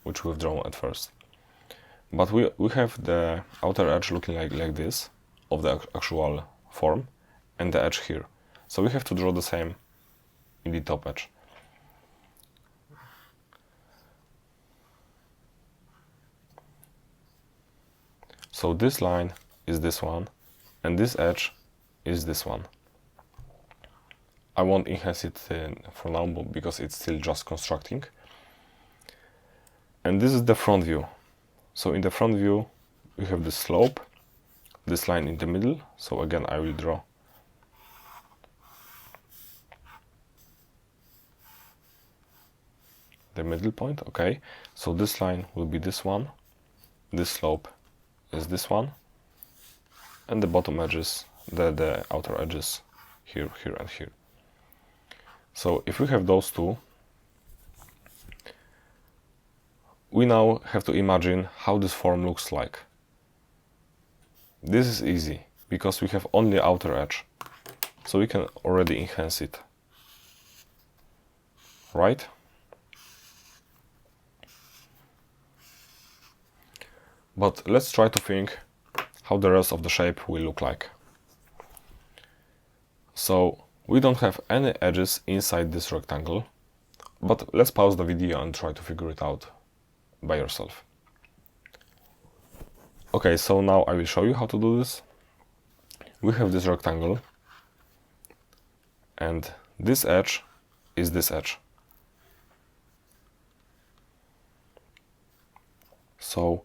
which we've drawn at first. But we have the outer edge looking like this, of the actual form, and the edge here. So we have to draw the same in the top edge. So this line is this one, and this edge is this one. I won't enhance it for now because it's still just constructing. And this is the front view. So in the front view, we have the slope, this line in the middle. So again, I will draw the middle point. Okay, so this line will be this one, this slope is this one, and the bottom edges, the outer edges here, here and here. So if we have those two, we now have to imagine how this form looks like. This is easy because we have only outer edge, so we can already enhance it, right? But let's try to think how the rest of the shape will look like. So we don't have any edges inside this rectangle, but let's pause the video and try to figure it out by yourself. Okay, so now I will show you how to do this. We have this rectangle, and this edge is this edge. So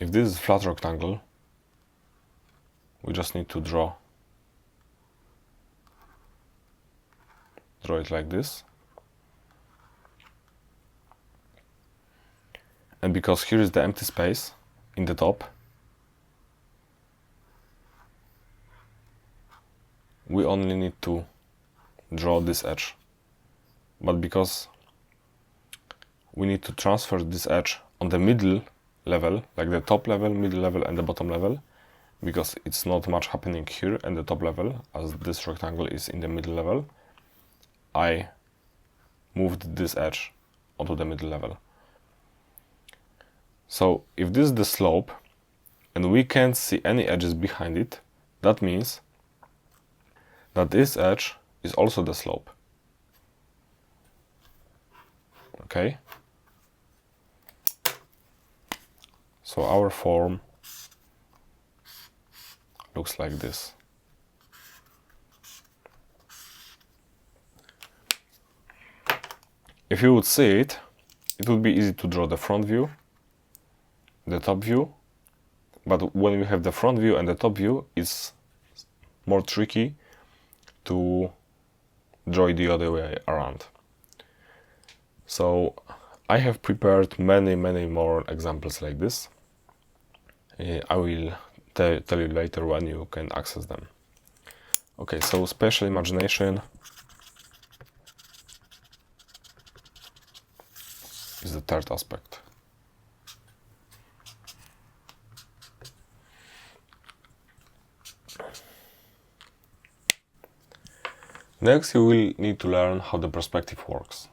if this is a flat rectangle, we just need to draw it like this. And because here is the empty space in the top, we only need to draw this edge. But because we need to transfer this edge on the middle level, like the top level, middle level and the bottom level, because it's not much happening here at the top level as this rectangle is in the middle level, I moved this edge onto the middle level. So if this is the slope and we can't see any edges behind it, that means that this edge is also the slope. Okay? So our form looks like this. If you would see it, it would be easy to draw the front view, the top view, but when we have the front view and the top view, it's more tricky to draw it the other way around. So I have prepared many more examples like this. I will tell you later when you can access them. Okay, so spatial imagination is the third aspect. Next, you will need to learn how the perspective works.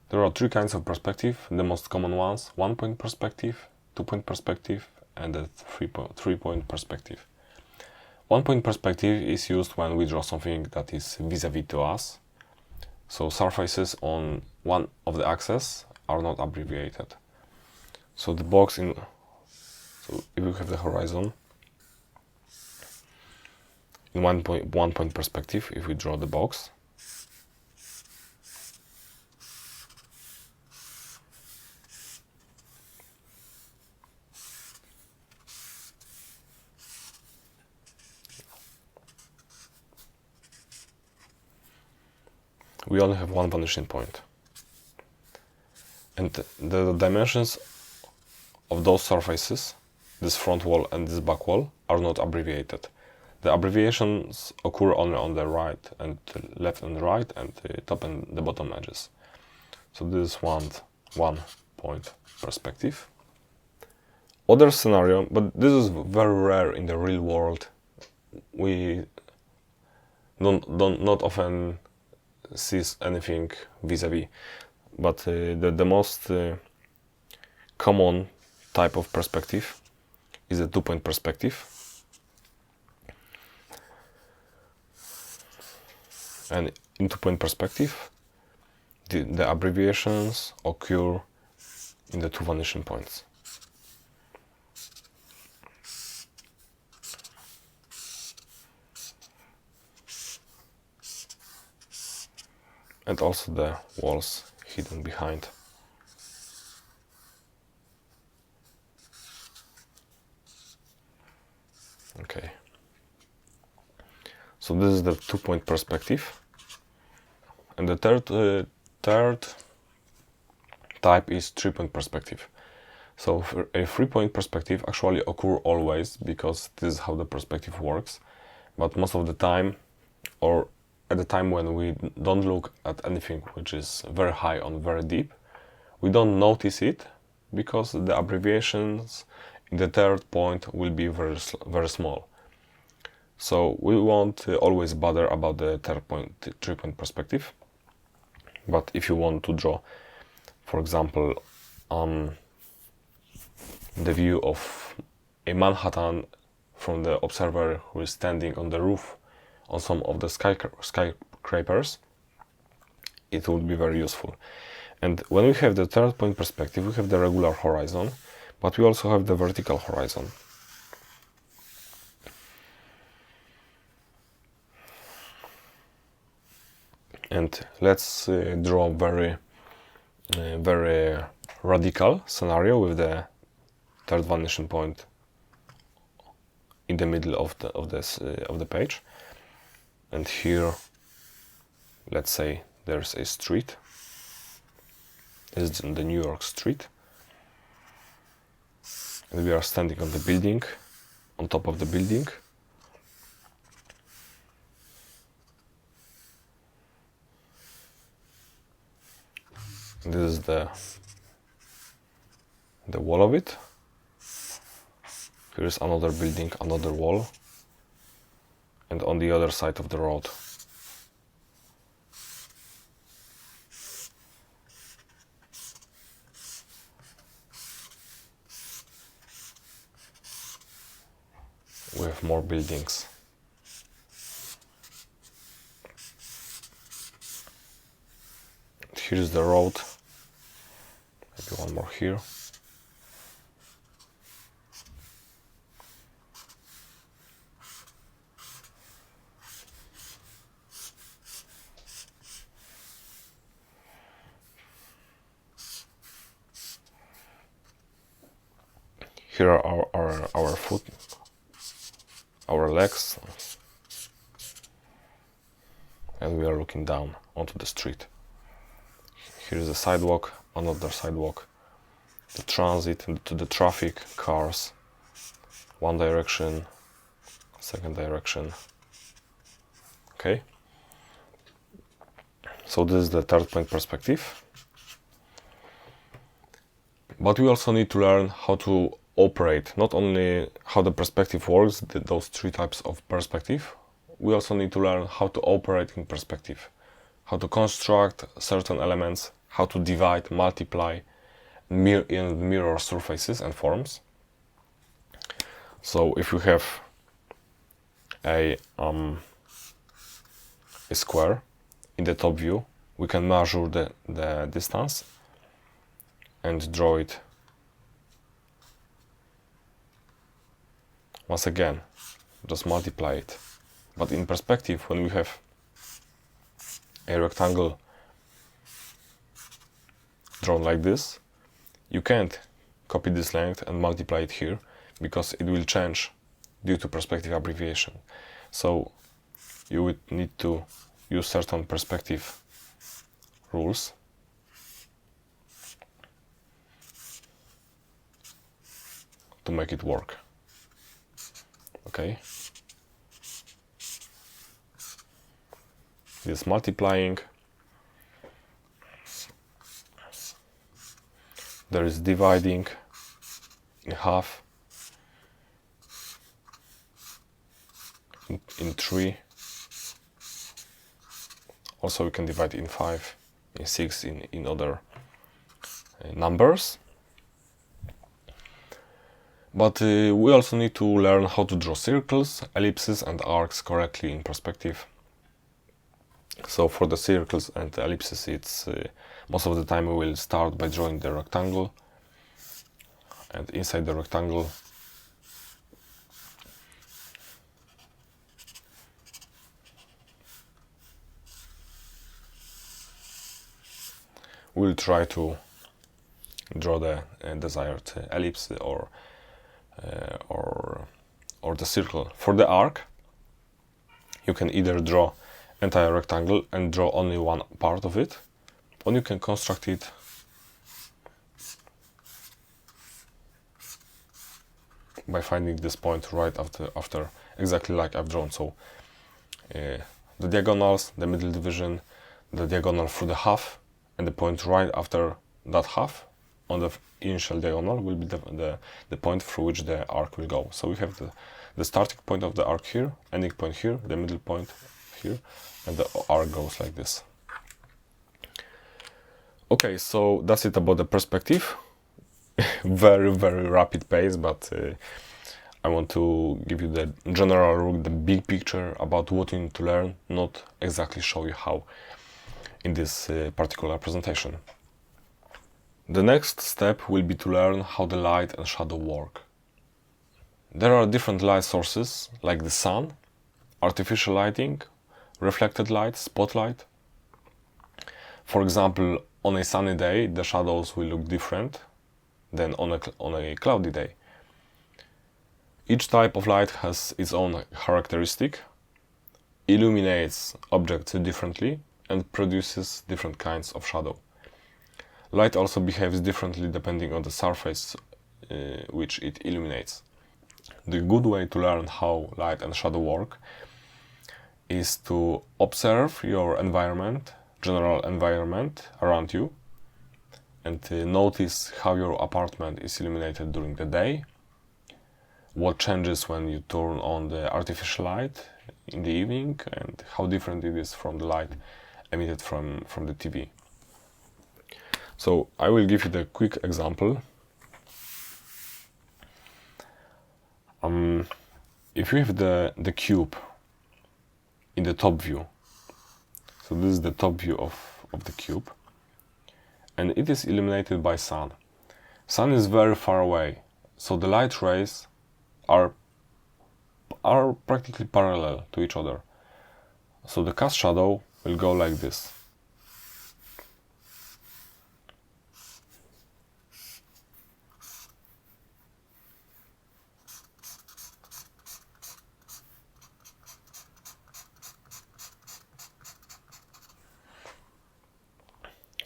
There are three kinds of perspective, the most common ones: 1-point perspective, 2-point perspective, and a 3-point perspective. 1-point perspective is used when we draw something that is vis-a-vis to us. So surfaces on one of the axes are not abbreviated. So the box so if we have the horizon, in 1-point perspective, if we draw the box, we only have one vanishing point. And the dimensions of those surfaces, this front wall and this back wall, are not abbreviated. The abbreviations occur only on the right and left and right and the top and the bottom edges. So this is 1-point perspective. Other scenario, but this is very rare in the real world. We not often see anything vis-a-vis, but the most common type of perspective is a 2-point perspective. And in 2-point perspective, the abbreviations occur in the two vanishing points. and also the walls hidden behind. Okay. So this is the 2-point perspective. And the third type is 3-point perspective. So a 3-point perspective actually occur always, because this is how the perspective works. But most of the time, or at the time when we don't look at anything which is very high or very deep, we don't notice it, because the abbreviations in the third point will be very small. So we won't always bother about the 3-point perspective. But if you want to draw, for example, the view of a Manhattan from the observer who is standing on the roof on some of the skyscrapers, it would be very useful. And when we have the 3rd-point perspective, we have the regular horizon, but we also have the vertical horizon. And let's draw a very radical scenario with the 3rd vanishing point in the middle of the page. And here, let's say there's a street. This is the New York street, and we are standing on the building, on top of the building. This is the wall of it. Here is another building, another wall, and on the other side of the road. We have more buildings. Here is the road. Maybe one more here. Here are our foot, our legs, and we are looking down onto the street. Here is a sidewalk, another sidewalk, the transit and to the traffic, cars, one direction, second direction. Okay. So this is the 3rd-point perspective. But we also need to learn how to operate, not only how the perspective works, those 3 types of perspective, we also need to learn how to operate in perspective, how to construct certain elements, how to divide, multiply, mirror surfaces and forms. So if you have a square in the top view, we can measure the distance and draw it. Once again, just multiply it. But in perspective, when we have a rectangle drawn like this, you can't copy this length and multiply it here, because it will change due to perspective abbreviation. So you would need to use certain perspective rules. To make it work. Okay. This multiplying. There is dividing in half, in 3. Also we can divide in 5, in 6, in other numbers. But we also need to learn how to draw circles, ellipses and arcs correctly in perspective. So for the circles and the ellipses, it's most of the time we will start by drawing the rectangle, and inside the rectangle we'll try to draw the desired ellipse or the circle. For the arc, you can either draw entire rectangle and draw only one part of it, or you can construct it by finding this point right after exactly like I've drawn. So the diagonals, the middle division, the diagonal through the half, and the point right after that half on the initial diagonal will be the point through which the arc will go. So we have the starting point of the arc here, ending point here, the middle point here, and the arc goes like this. Okay, so that's it about the perspective. Very rapid pace, but I want to give you the general look, the big picture about what you need to learn, not exactly show you how in this particular presentation. The next step will be to learn how the light and shadow work. There are different light sources like the sun, artificial lighting, reflected light, spotlight. For example, on a sunny day the shadows will look different than on a cloudy day. Each type of light has its own characteristic, illuminates objects differently, and produces different kinds of shadow. Light also behaves differently depending on the surface which it illuminates. The good way to learn how light and shadow work is to observe your environment, general environment around you, and notice how your apartment is illuminated during the day, what changes when you turn on the artificial light in the evening, and how different it is from the light emitted from the TV. So I will give you the quick example. If you have the cube in the top view, so this is the top view of the cube, and it is illuminated by sun. Sun is very far away, so the light rays are practically parallel to each other. So the cast shadow will go like this.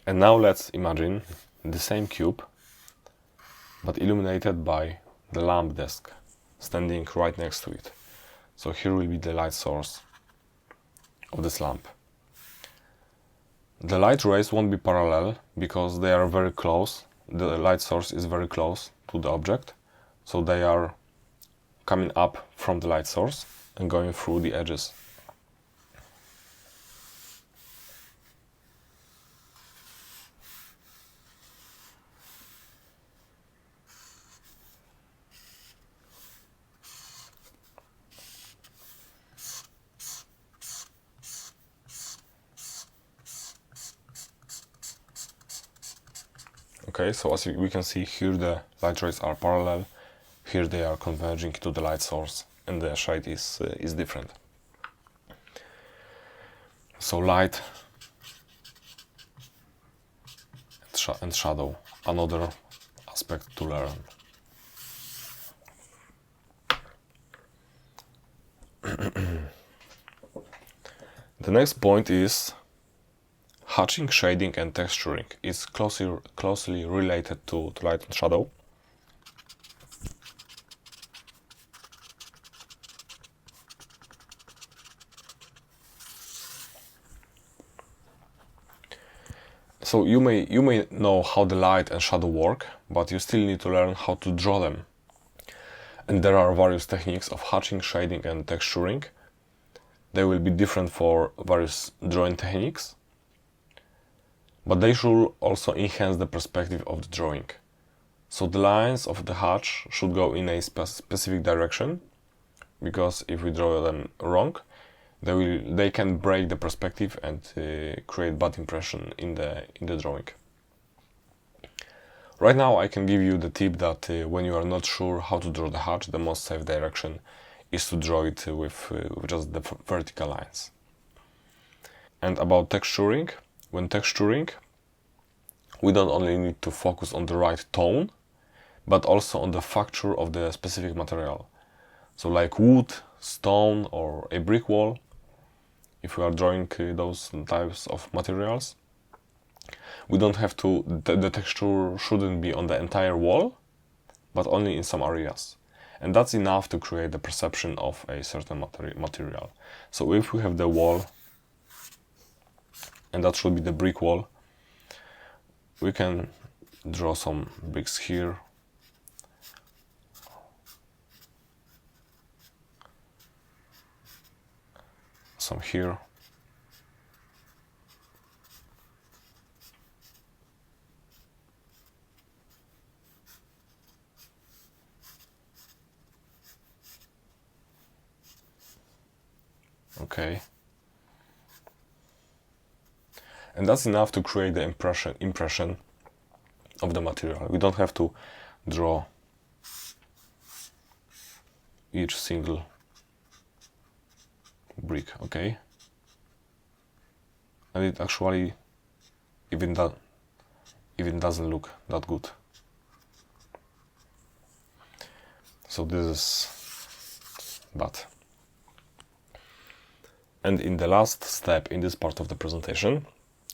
And now let's imagine the same cube, but illuminated by the lamp desk, standing right next to it. So here will be the light source of this lamp. The light rays won't be parallel because they are very close. The light source is very close to the object, so they are coming up from the light source and going through the edges. Okay, so as we can see here, the light rays are parallel. Here they are converging to the light source, and the shade is different. So light and shadow, another aspect to learn. The next point is hatching, shading, and texturing. Is closely related to light and shadow. So you may know how the light and shadow work, but you still need to learn how to draw them. And there are various techniques of hatching, shading, and texturing. They will be different for various drawing techniques, but they should also enhance the perspective of the drawing. So the lines of the hatch should go in a specific direction, because if we draw them wrong, they can break the perspective and create bad impression in the drawing. Right now I can give you the tip that when you are not sure how to draw the hatch, the most safe direction is to draw it with just the vertical lines. And about texturing, when texturing, we don't only need to focus on the right tone, but also on the facture of the specific material. So like wood, stone, or a brick wall, if we are drawing those types of materials, we don't have to, the texture shouldn't be on the entire wall, but only in some areas. And that's enough to create the perception of a certain material. So if we have the wall, and that should be the brick wall, we can draw some bricks here. Some here. Okay. And that's enough to create the impression of the material. We don't have to draw each single brick, okay? And it actually even doesn't look that good. So this is bad. And in the last step in this part of the presentation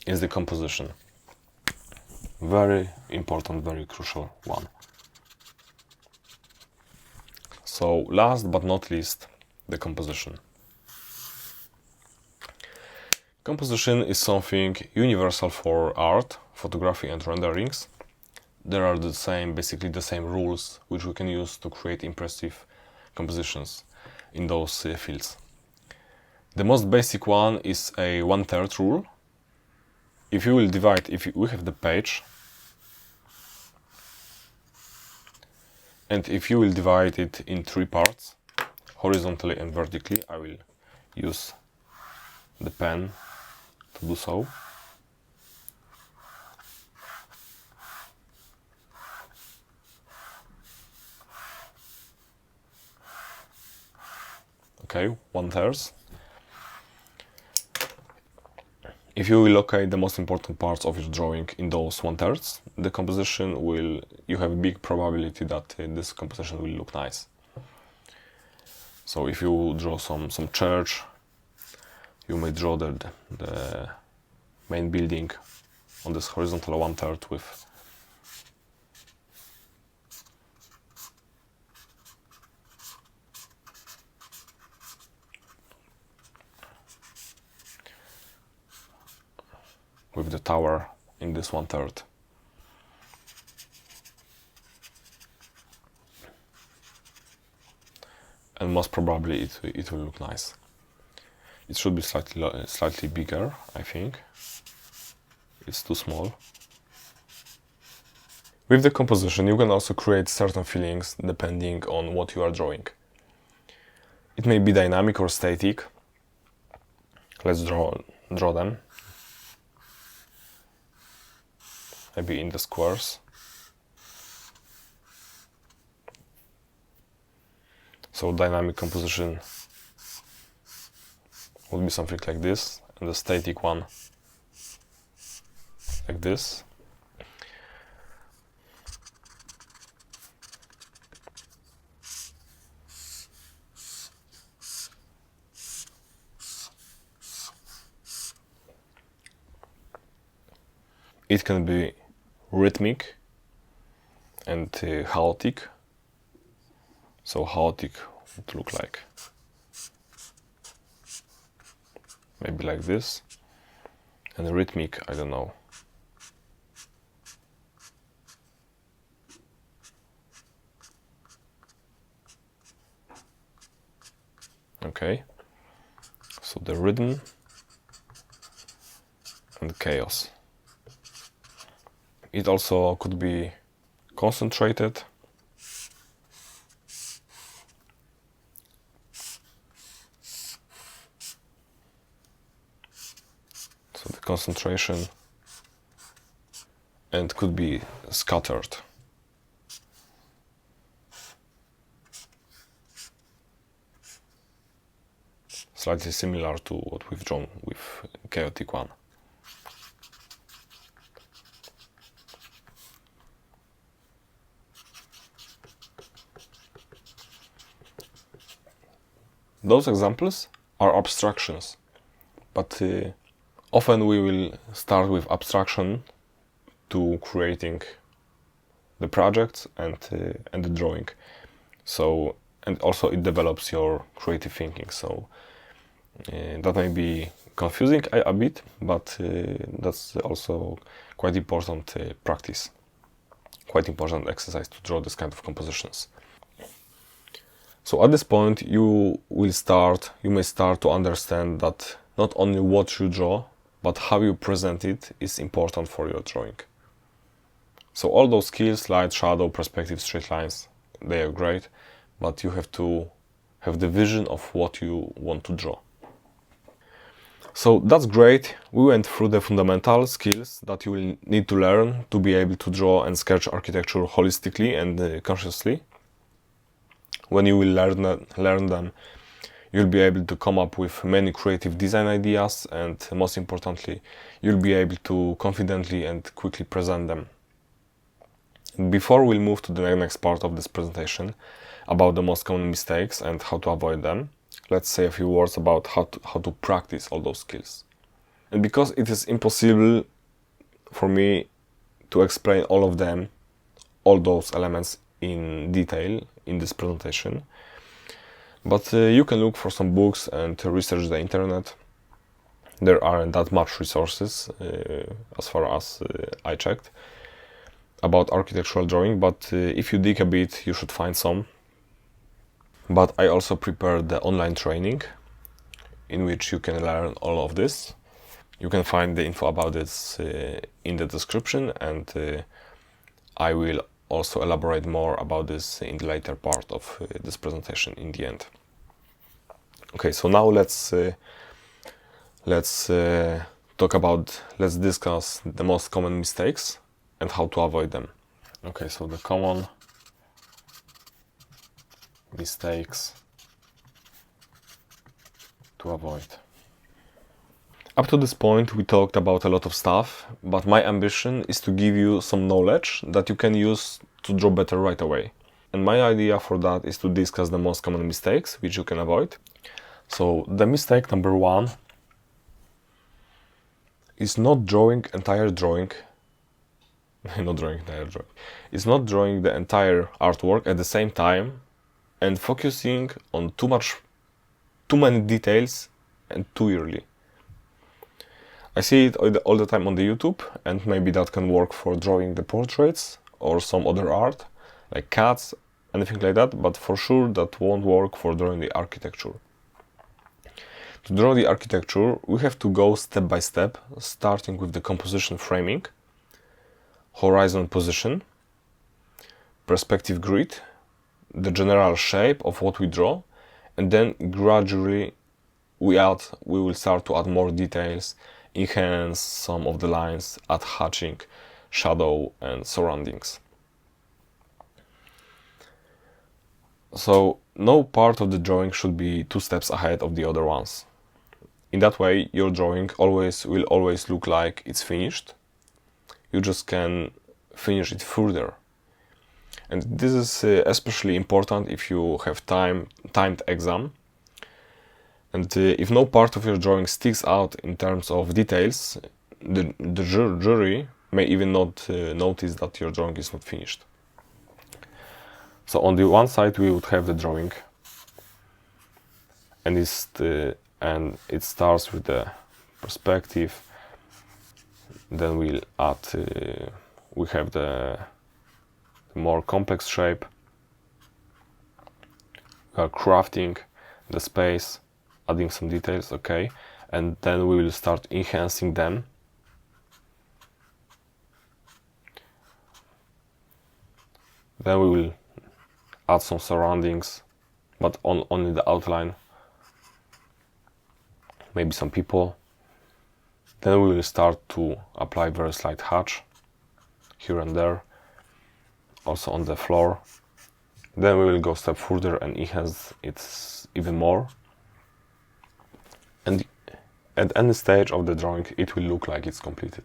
is the composition. Very important, very crucial one. So last but not least, the composition. Composition is something universal for art, photography and renderings. There are basically the same rules which we can use to create impressive compositions in those fields. The most basic one is a 1/3 rule. If we have the page, and if you will divide it in 3 parts, horizontally and vertically, I will use the pen to do so. Okay, 1/3. If you will locate the most important parts of your drawing in those 1/3, the composition you have a big probability that this composition will look nice. So if you draw some church, you may draw the main building on this horizontal 1/3 with the tower in this 1/3. And most probably it will look nice. It should be slightly bigger, I think. It's too small. With the composition, you can also create certain feelings depending on what you are drawing. It may be dynamic or static. Let's draw them. Maybe in the squares. So dynamic composition would be something like this, and the static one like this. It can be rhythmic and chaotic. So chaotic would look like maybe like this, and rhythmic, I don't know. Okay, so the rhythm and chaos. It also could be concentrated. So the concentration, and could be scattered. Slightly similar to what we've drawn with chaotic one. those examples are abstractions, but often we will start with abstraction to creating the project and the drawing. So, and also it develops your creative thinking. So that may be confusing a bit, but that's also quite important practice, quite important exercise to draw this kind of compositions. So at this point you may start to understand that not only what you draw, but how you present it is important for your drawing. So all those skills, light, shadow, perspective, straight lines, they are great, but you have to have the vision of what you want to draw. So that's great. We went through the fundamental skills that you will need to learn to be able to draw and sketch architecture holistically and consciously. When you will learn them, you'll be able to come up with many creative design ideas, and most importantly, you'll be able to confidently and quickly present them. Before we'll move to the next part of this presentation about the most common mistakes and how to avoid them, let's say a few words about how to practice all those skills. And because it is impossible for me to explain all of them, all those elements in detail in this presentation, but you can look for some books and research the internet. There aren't that much resources as far as I checked about architectural drawing, but if you dig a bit, you should find some. But I also prepared the online training in which you can learn all of this. You can find the info about this in the description, and I will also elaborate more about this in the later part of this presentation in the end. Okay, so now let's discuss the most common mistakes and how to avoid them. Okay, so the common mistakes to avoid. Up to this point we talked about a lot of stuff, but my ambition is to give you some knowledge that you can use to draw better right away. And my idea for that is to discuss the most common mistakes which you can avoid. So the mistake number one is not drawing entire drawing. It's not drawing the entire artwork at the same time and focusing on too many details and too early. I see it all the time on the YouTube, and maybe that can work for drawing the portraits or some other art, like cats, anything like that, but for sure that won't work for drawing the architecture. To draw the architecture, we have to go step by step, starting with the composition framing, horizon position, perspective grid, the general shape of what we draw, and then gradually we will start to add more details, enhance some of the lines, add hatching, shadow and surroundings. So no part of the drawing should be 2 steps ahead of the other ones. In that way your drawing will always look like it's finished. You just can finish it further. And this is especially important if you have timed exam. And if no part of your drawing sticks out in terms of details, the jury may even not notice that your drawing is not finished. So on the one side we would have the drawing, and it starts with the perspective. Then we have the more complex shape. We are crafting the space, adding some details, okay, and then we will start enhancing them. Then we will add some surroundings, but only the outline, maybe some people. Then we will start to apply very slight hatch here and there, also on the floor. Then we will go a step further and enhance it even more. And at any stage of the drawing, it will look like it's completed.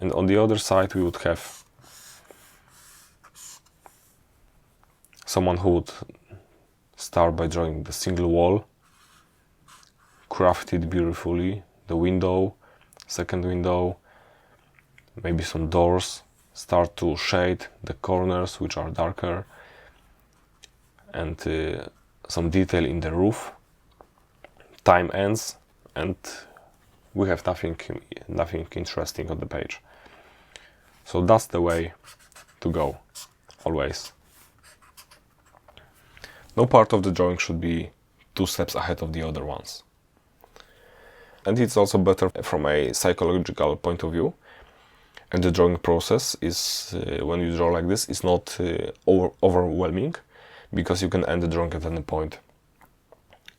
And on the other side, we would have someone who would start by drawing the single wall, craft it beautifully, the window, second window, maybe some doors, start to shade the corners which are darker, and some detail in the roof. Time ends and we have nothing interesting on the page. So that's the way to go, always. No part of the drawing should be 2 steps ahead of the other ones. And it's also better from a psychological point of view. And the drawing process is, when you draw like this, is not overwhelming, because you can end the drawing at any point.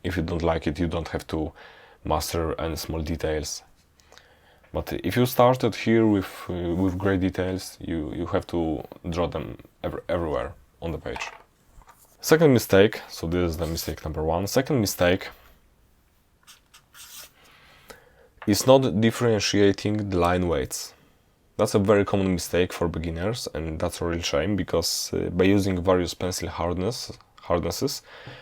If you don't like it, you don't have to master any small details. But if you started here with great details, you have to draw them everywhere on the page. Second mistake, so this is the mistake number 1. Second mistake is not differentiating the line weights. That's a very common mistake for beginners, and that's a real shame, because by using various pencil hardnesses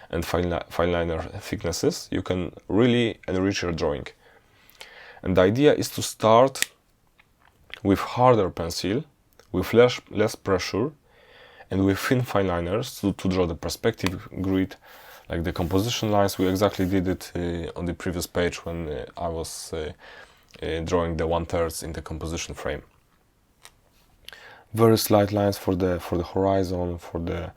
and fine liner thicknesses, you can really enrich your drawing. And the idea is to start with harder pencil, with less pressure, and with thin fine liners to draw the perspective grid, like the composition lines. We exactly did it on the previous page when I was drawing the 1/3 in the composition frame. Very slight lines for the horizon, for the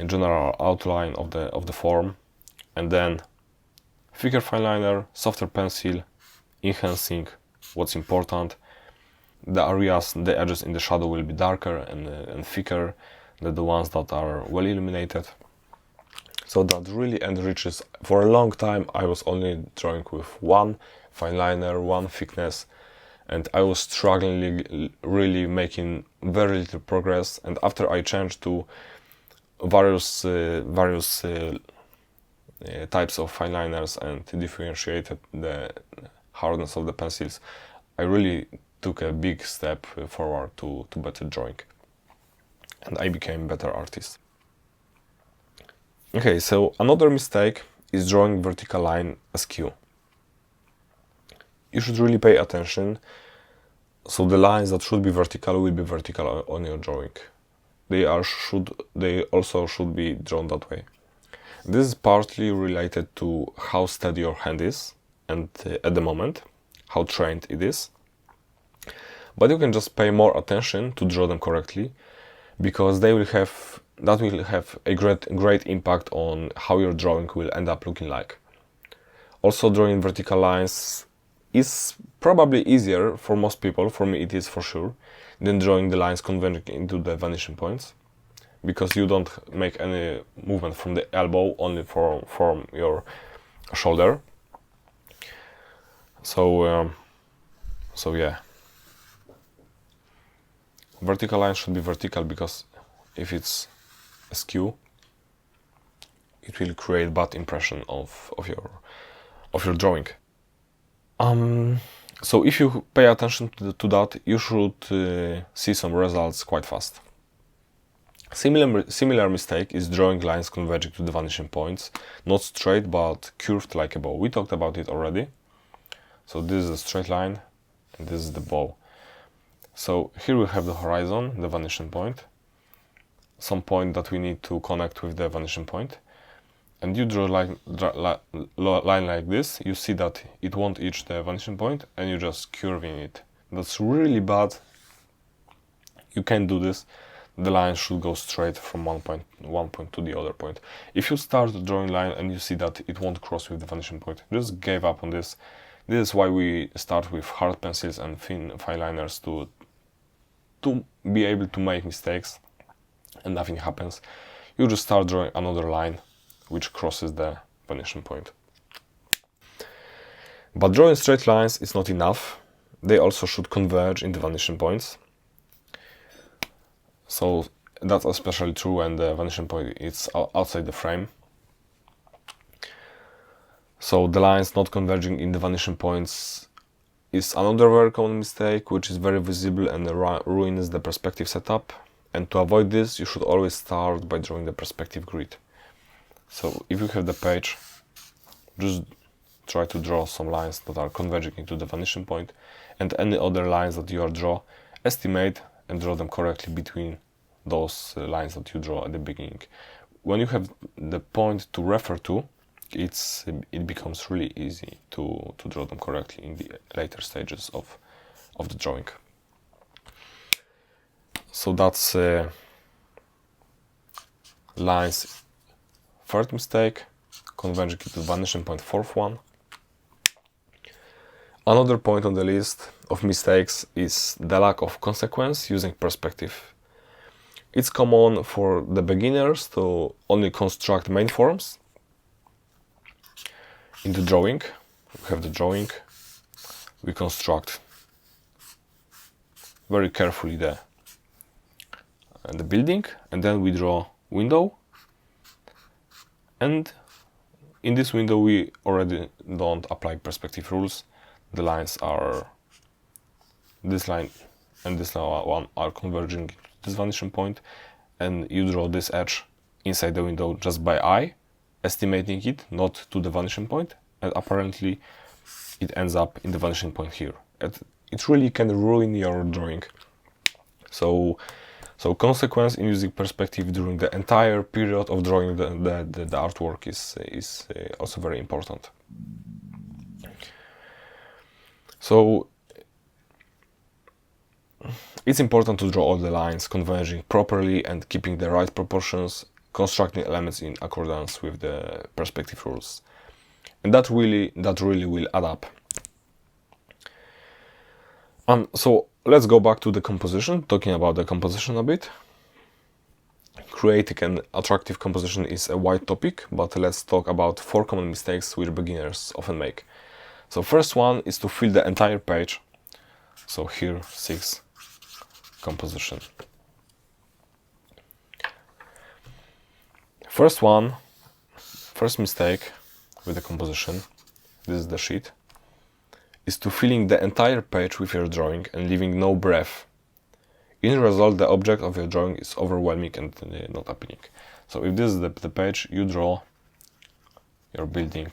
general outline of the form, and then thicker fine liner, softer pencil, enhancing what's important. The areas, the edges in the shadow will be darker and thicker than the ones that are well illuminated. So that really enriches. For a long time I was only drawing with 1 fine liner, 1 thickness, and I was struggling, really making very little progress. And after I changed to various types of fine liners and differentiated the hardness of the pencils, I really took a big step forward to better drawing, and I became a better artist. Okay, so another mistake is drawing vertical line askew. You should really pay attention, so the lines that should be vertical will be vertical on your drawing. They also should be drawn that way. This is partly related to how steady your hand is, and at the moment, how trained it is. But you can just pay more attention to draw them correctly, because that will have a great impact on how your drawing will end up looking like. Also, drawing vertical lines is probably easier for most people, for me it is for sure, than drawing the lines converging into the vanishing points, because you don't make any movement from the elbow, only from your shoulder. So yeah, vertical line should be vertical, because if it's askew, it will create bad impression of your drawing. So if you pay attention to that, you should see some results quite fast. Similar mistake is drawing lines converging to the vanishing points, not straight but curved like a bow. We talked about it already. So this is a straight line and this is the bow. So here we have the horizon, the vanishing point, some point that we need to connect with the vanishing point, and you draw line like this. You see that it won't reach the vanishing point and you're just curving it. That's really bad. You can't do this. The line should go straight from one point to the other point. If you start drawing line and you see that it won't cross with the vanishing point, just give up on this. This is why we start with hard pencils and thin fine liners, to be able to make mistakes and nothing happens. You just start drawing another line which crosses the vanishing point. But drawing straight lines is not enough. They also should converge in the vanishing points. So that's especially true when the vanishing point is outside the frame. So the lines not converging in the vanishing points is another very common mistake, which is very visible and ruins the perspective setup. And to avoid this, you should always start by drawing the perspective grid. So if you have the page, just try to draw some lines that are converging into the vanishing point, and any other lines that you are draw, estimate and draw them correctly between those lines that you draw at the beginning. When you have the point to refer to, it becomes really easy to draw them correctly in the later stages of the drawing. So that's lines third mistake, converging into vanishing point fourth one. Another point on the list of mistakes is the lack of consequence using perspective. It's common for the beginners to only construct main forms. In the drawing, we have the drawing, we construct very carefully the building, and then we draw window, and in this window we already don't apply perspective rules. The lines are, this line and this one are converging to this vanishing point, and you draw this edge inside the window just by eye, estimating it, not to the vanishing point, and apparently it ends up in the vanishing point here. It really can ruin your drawing. So consequence in using perspective during the entire period of drawing the artwork is also very important. So it's important to draw all the lines converging properly and keeping the right proportions, constructing elements in accordance with the perspective rules. And that really will add up. So let's go back to the composition, talking about the composition a bit. Creating an attractive composition is a wide topic, but let's talk about 4 common mistakes which beginners often make. So first one is to fill the entire page. So here 6, composition. First mistake with the composition, this is the sheet, is to filling the entire page with your drawing and leaving no breath. In result, the object of your drawing is overwhelming and not appealing. So if this is the page, you draw your building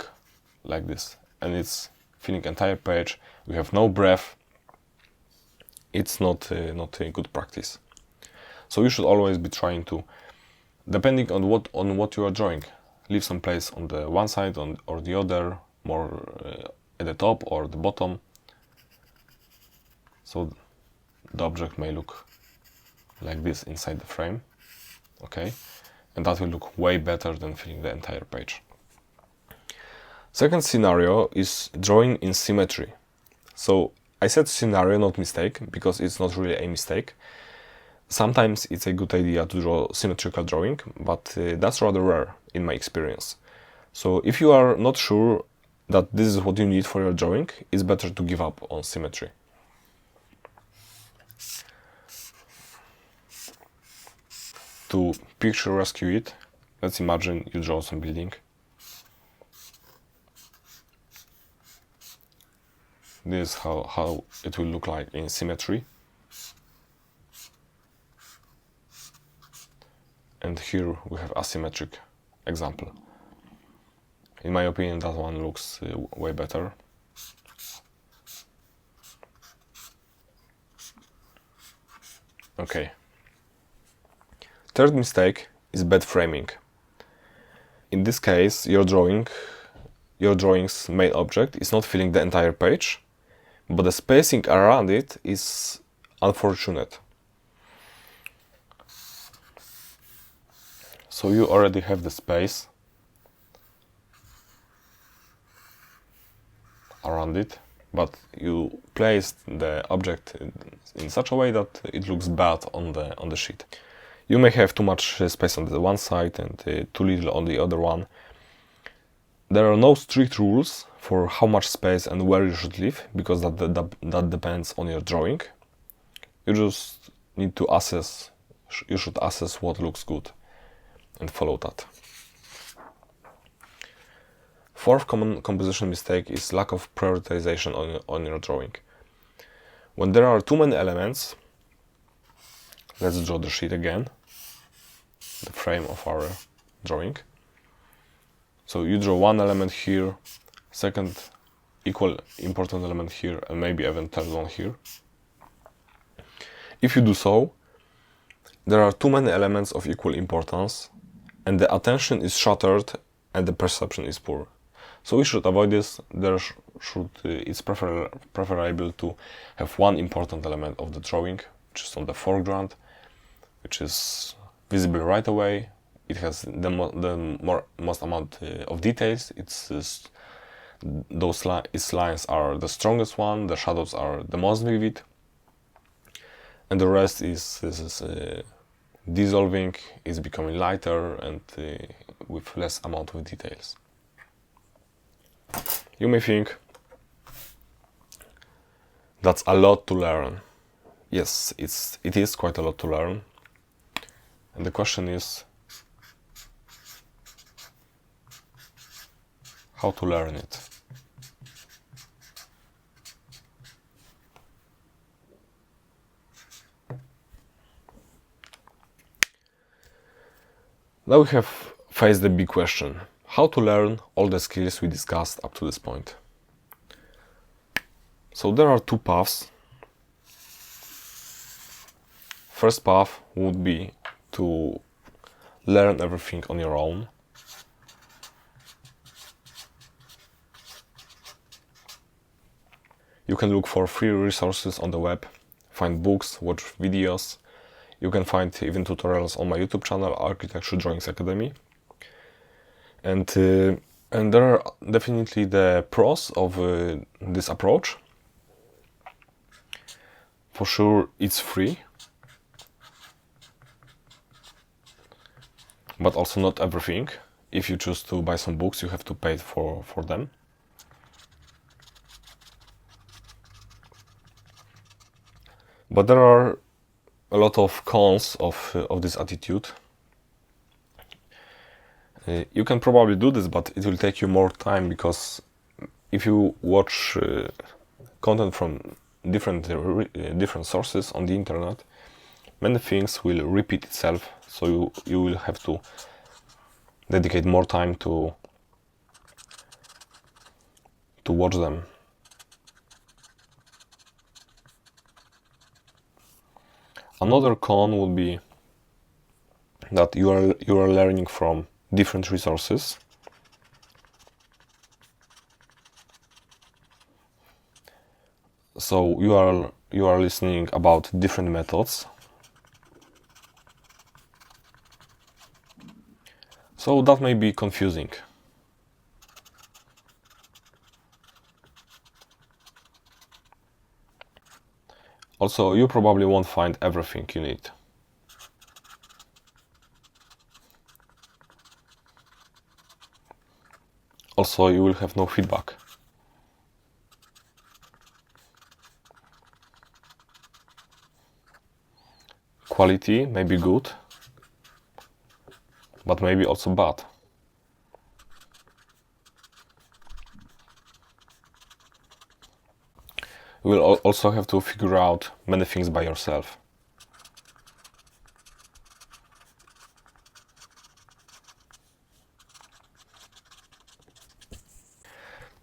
like this, and it's filling entire page, we have no breath, it's not a good practice. So you should always be trying to, depending on what you are drawing, leave some place on the one side or the other, more at the top or the bottom, so the object may look like this inside the frame, okay, and that will look way better than filling the entire page. Second scenario is drawing in symmetry. So I said scenario, not mistake, because it's not really a mistake. Sometimes it's a good idea to draw symmetrical drawing, but that's rather rare in my experience. So if you are not sure that this is what you need for your drawing, it's better to give up on symmetry. To picture rescue it, let's imagine you draw some building. This is how it will look like in symmetry. And here we have asymmetric example. In my opinion, that one looks way better. Okay. Third mistake is bad framing. In this case, your drawing's main object is not filling the entire page, but the spacing around it is unfortunate. So you already have the space around it, but you placed the object in such a way that it looks bad on the sheet. You may have too much space on the one side and too little on the other one. There are no strict rules for how much space and where you should leave, because that depends on your drawing. You just need to assess, you should assess what looks good and follow that. Fourth common composition mistake is lack of prioritization on your drawing. When there are too many elements, let's draw the sheet again, the frame of our drawing. So you draw one element here, second equal important element here, and maybe even third one here. If you do so, there are too many elements of equal importance, and the attention is shattered and the perception is poor. So we should avoid this. It's preferable to have one important element of the drawing, which is on the foreground, which is visible right away. It has the most amount of details. Its lines are the strongest one. The shadows are the most vivid, and the rest is dissolving, is becoming lighter and with less amount of details. You may think that's a lot to learn. Yes, it is quite a lot to learn. And the question is how to learn it. Now we have faced the big question: how to learn all the skills we discussed up to this point. So there are two paths. First path would be to learn everything on your own. You can look for free resources on the web, find books, watch videos. You can find even tutorials on my YouTube channel, Architecture Drawings Academy. And there are definitely the pros of this approach. For sure, it's free, but also not everything. If you choose to buy some books, you have to pay for them. But there are a lot of cons of this attitude. You can probably do this, but it will take you more time, because if you watch content from different sources on the internet, many things will repeat itself. So you will have to dedicate more time to watch them. Another con would be that you are learning from different resources. So you are listening about different methods. So that may be confusing. Also, you probably won't find everything you need. Also, you will have no feedback. Quality may be good, but maybe also bad. You will also have to figure out many things by yourself.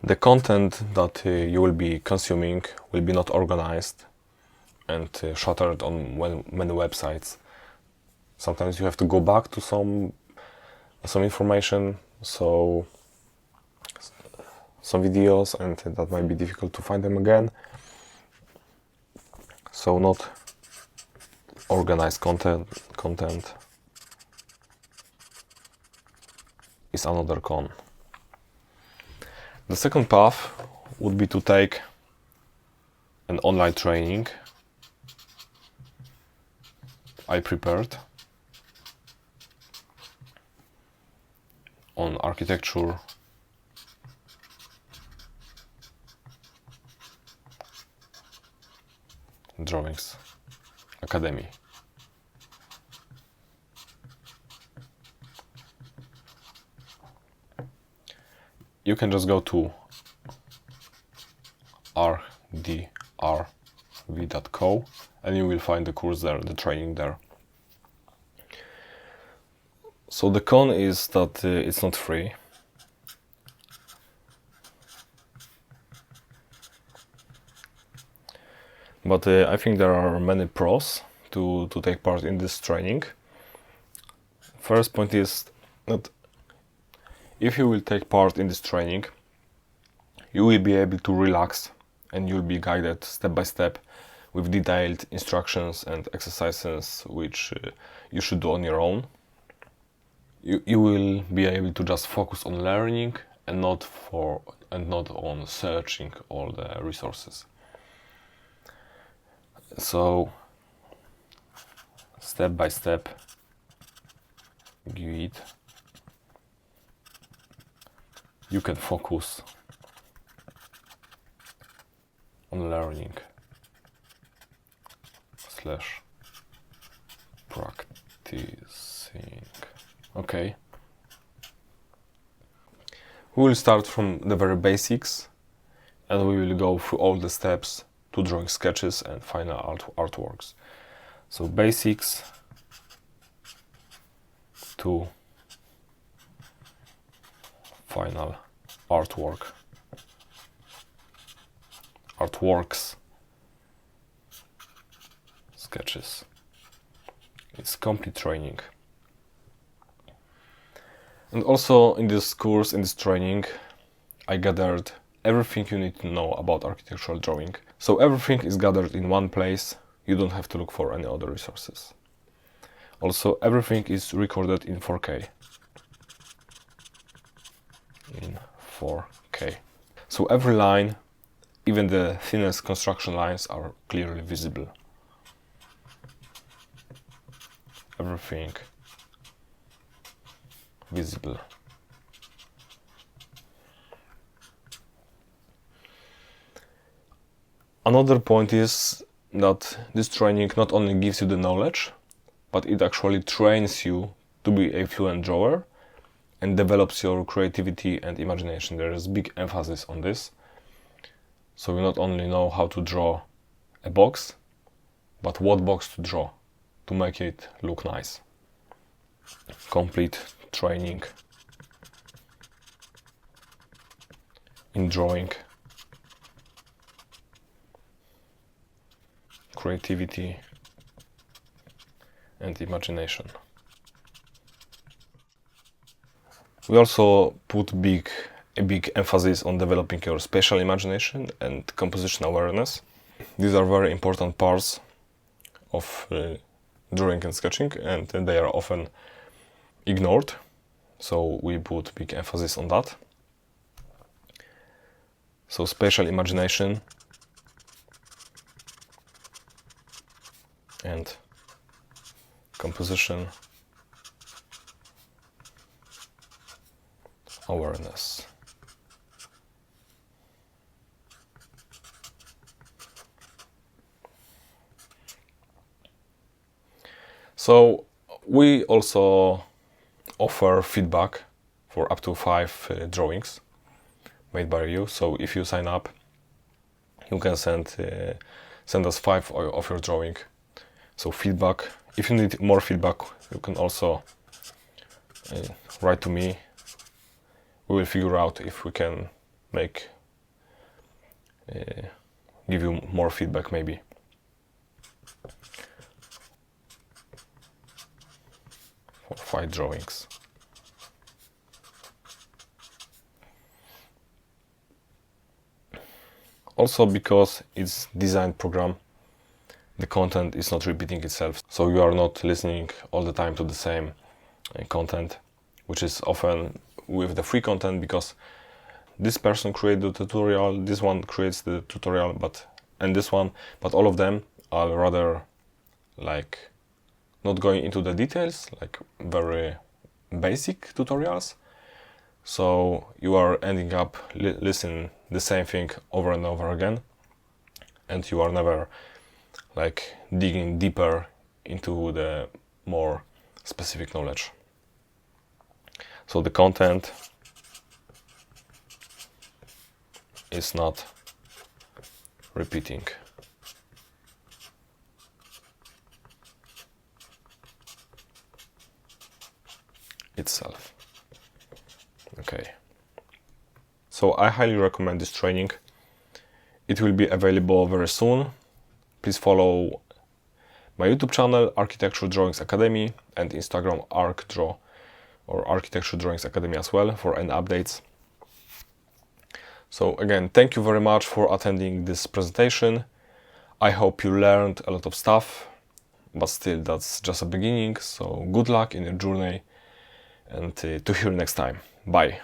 The content that you will be consuming will be not organized and shattered on many websites. Sometimes you have to go back to some information, so some videos, and that might be difficult to find them again. So not organized content is another con. The second path would be to take an online training I prepared on Architecture Drawings Academy. You can just go to rdrv.co and you will find the course there, the training there. So the con is that it's not free. But I think there are many pros to take part in this training. First point is that if you will take part in this training, you will be able to relax and you'll be guided step by step with detailed instructions and exercises which you should do on your own. You will be able to just focus on learning and not on searching all the resources. So step by step guide, you can focus on learning / practicing. Okay. We will start from the very basics and we will go through all the steps to drawing sketches and final artworks. So basics to final artworks, sketches. It's complete training. And also in this course, in this training, I gathered everything you need to know about architectural drawing. So everything is gathered in one place. You don't have to look for any other resources. Also, everything is recorded in 4K. So every line, even the thinnest construction lines, are clearly visible. Everything visible. Another point is that this training not only gives you the knowledge, but it actually trains you to be a fluent drawer and develops your creativity and imagination. There is big emphasis on this. So you not only know how to draw a box, but what box to draw to make it look nice. Complete training in drawing, creativity and imagination. We also put a big emphasis on developing your spatial imagination and composition awareness. These are very important parts of drawing and sketching, and they are often ignored. So we put big emphasis on that. So spatial imagination and composition awareness. So we also offer feedback for up to 5 drawings made by you. So if you sign up, you can send us 5 of your drawing. So feedback. If you need more feedback, you can also write to me. We will figure out if we can give you more feedback maybe. For 5 drawings. Also, because it's design program, the content is not repeating itself. So you are not listening all the time to the same content, which is often with the free content, because this person created the tutorial, this one creates the tutorial, and this one, but all of them are rather like not going into the details, like very basic tutorials. So you are ending up listening the same thing over and over again, and you are never like digging deeper into the more specific knowledge. So the content is not repeating. Itself. Okay. So I highly recommend this training. It will be available very soon please follow my YouTube channel, Architecture Drawings Academy, and Instagram, ArchDraw, or Architecture Drawings Academy as well, for any updates. So again, thank you very much for attending this presentation. I hope you learned a lot of stuff, but still that's just a beginning. So good luck in your journey, and to hear you next time. Bye.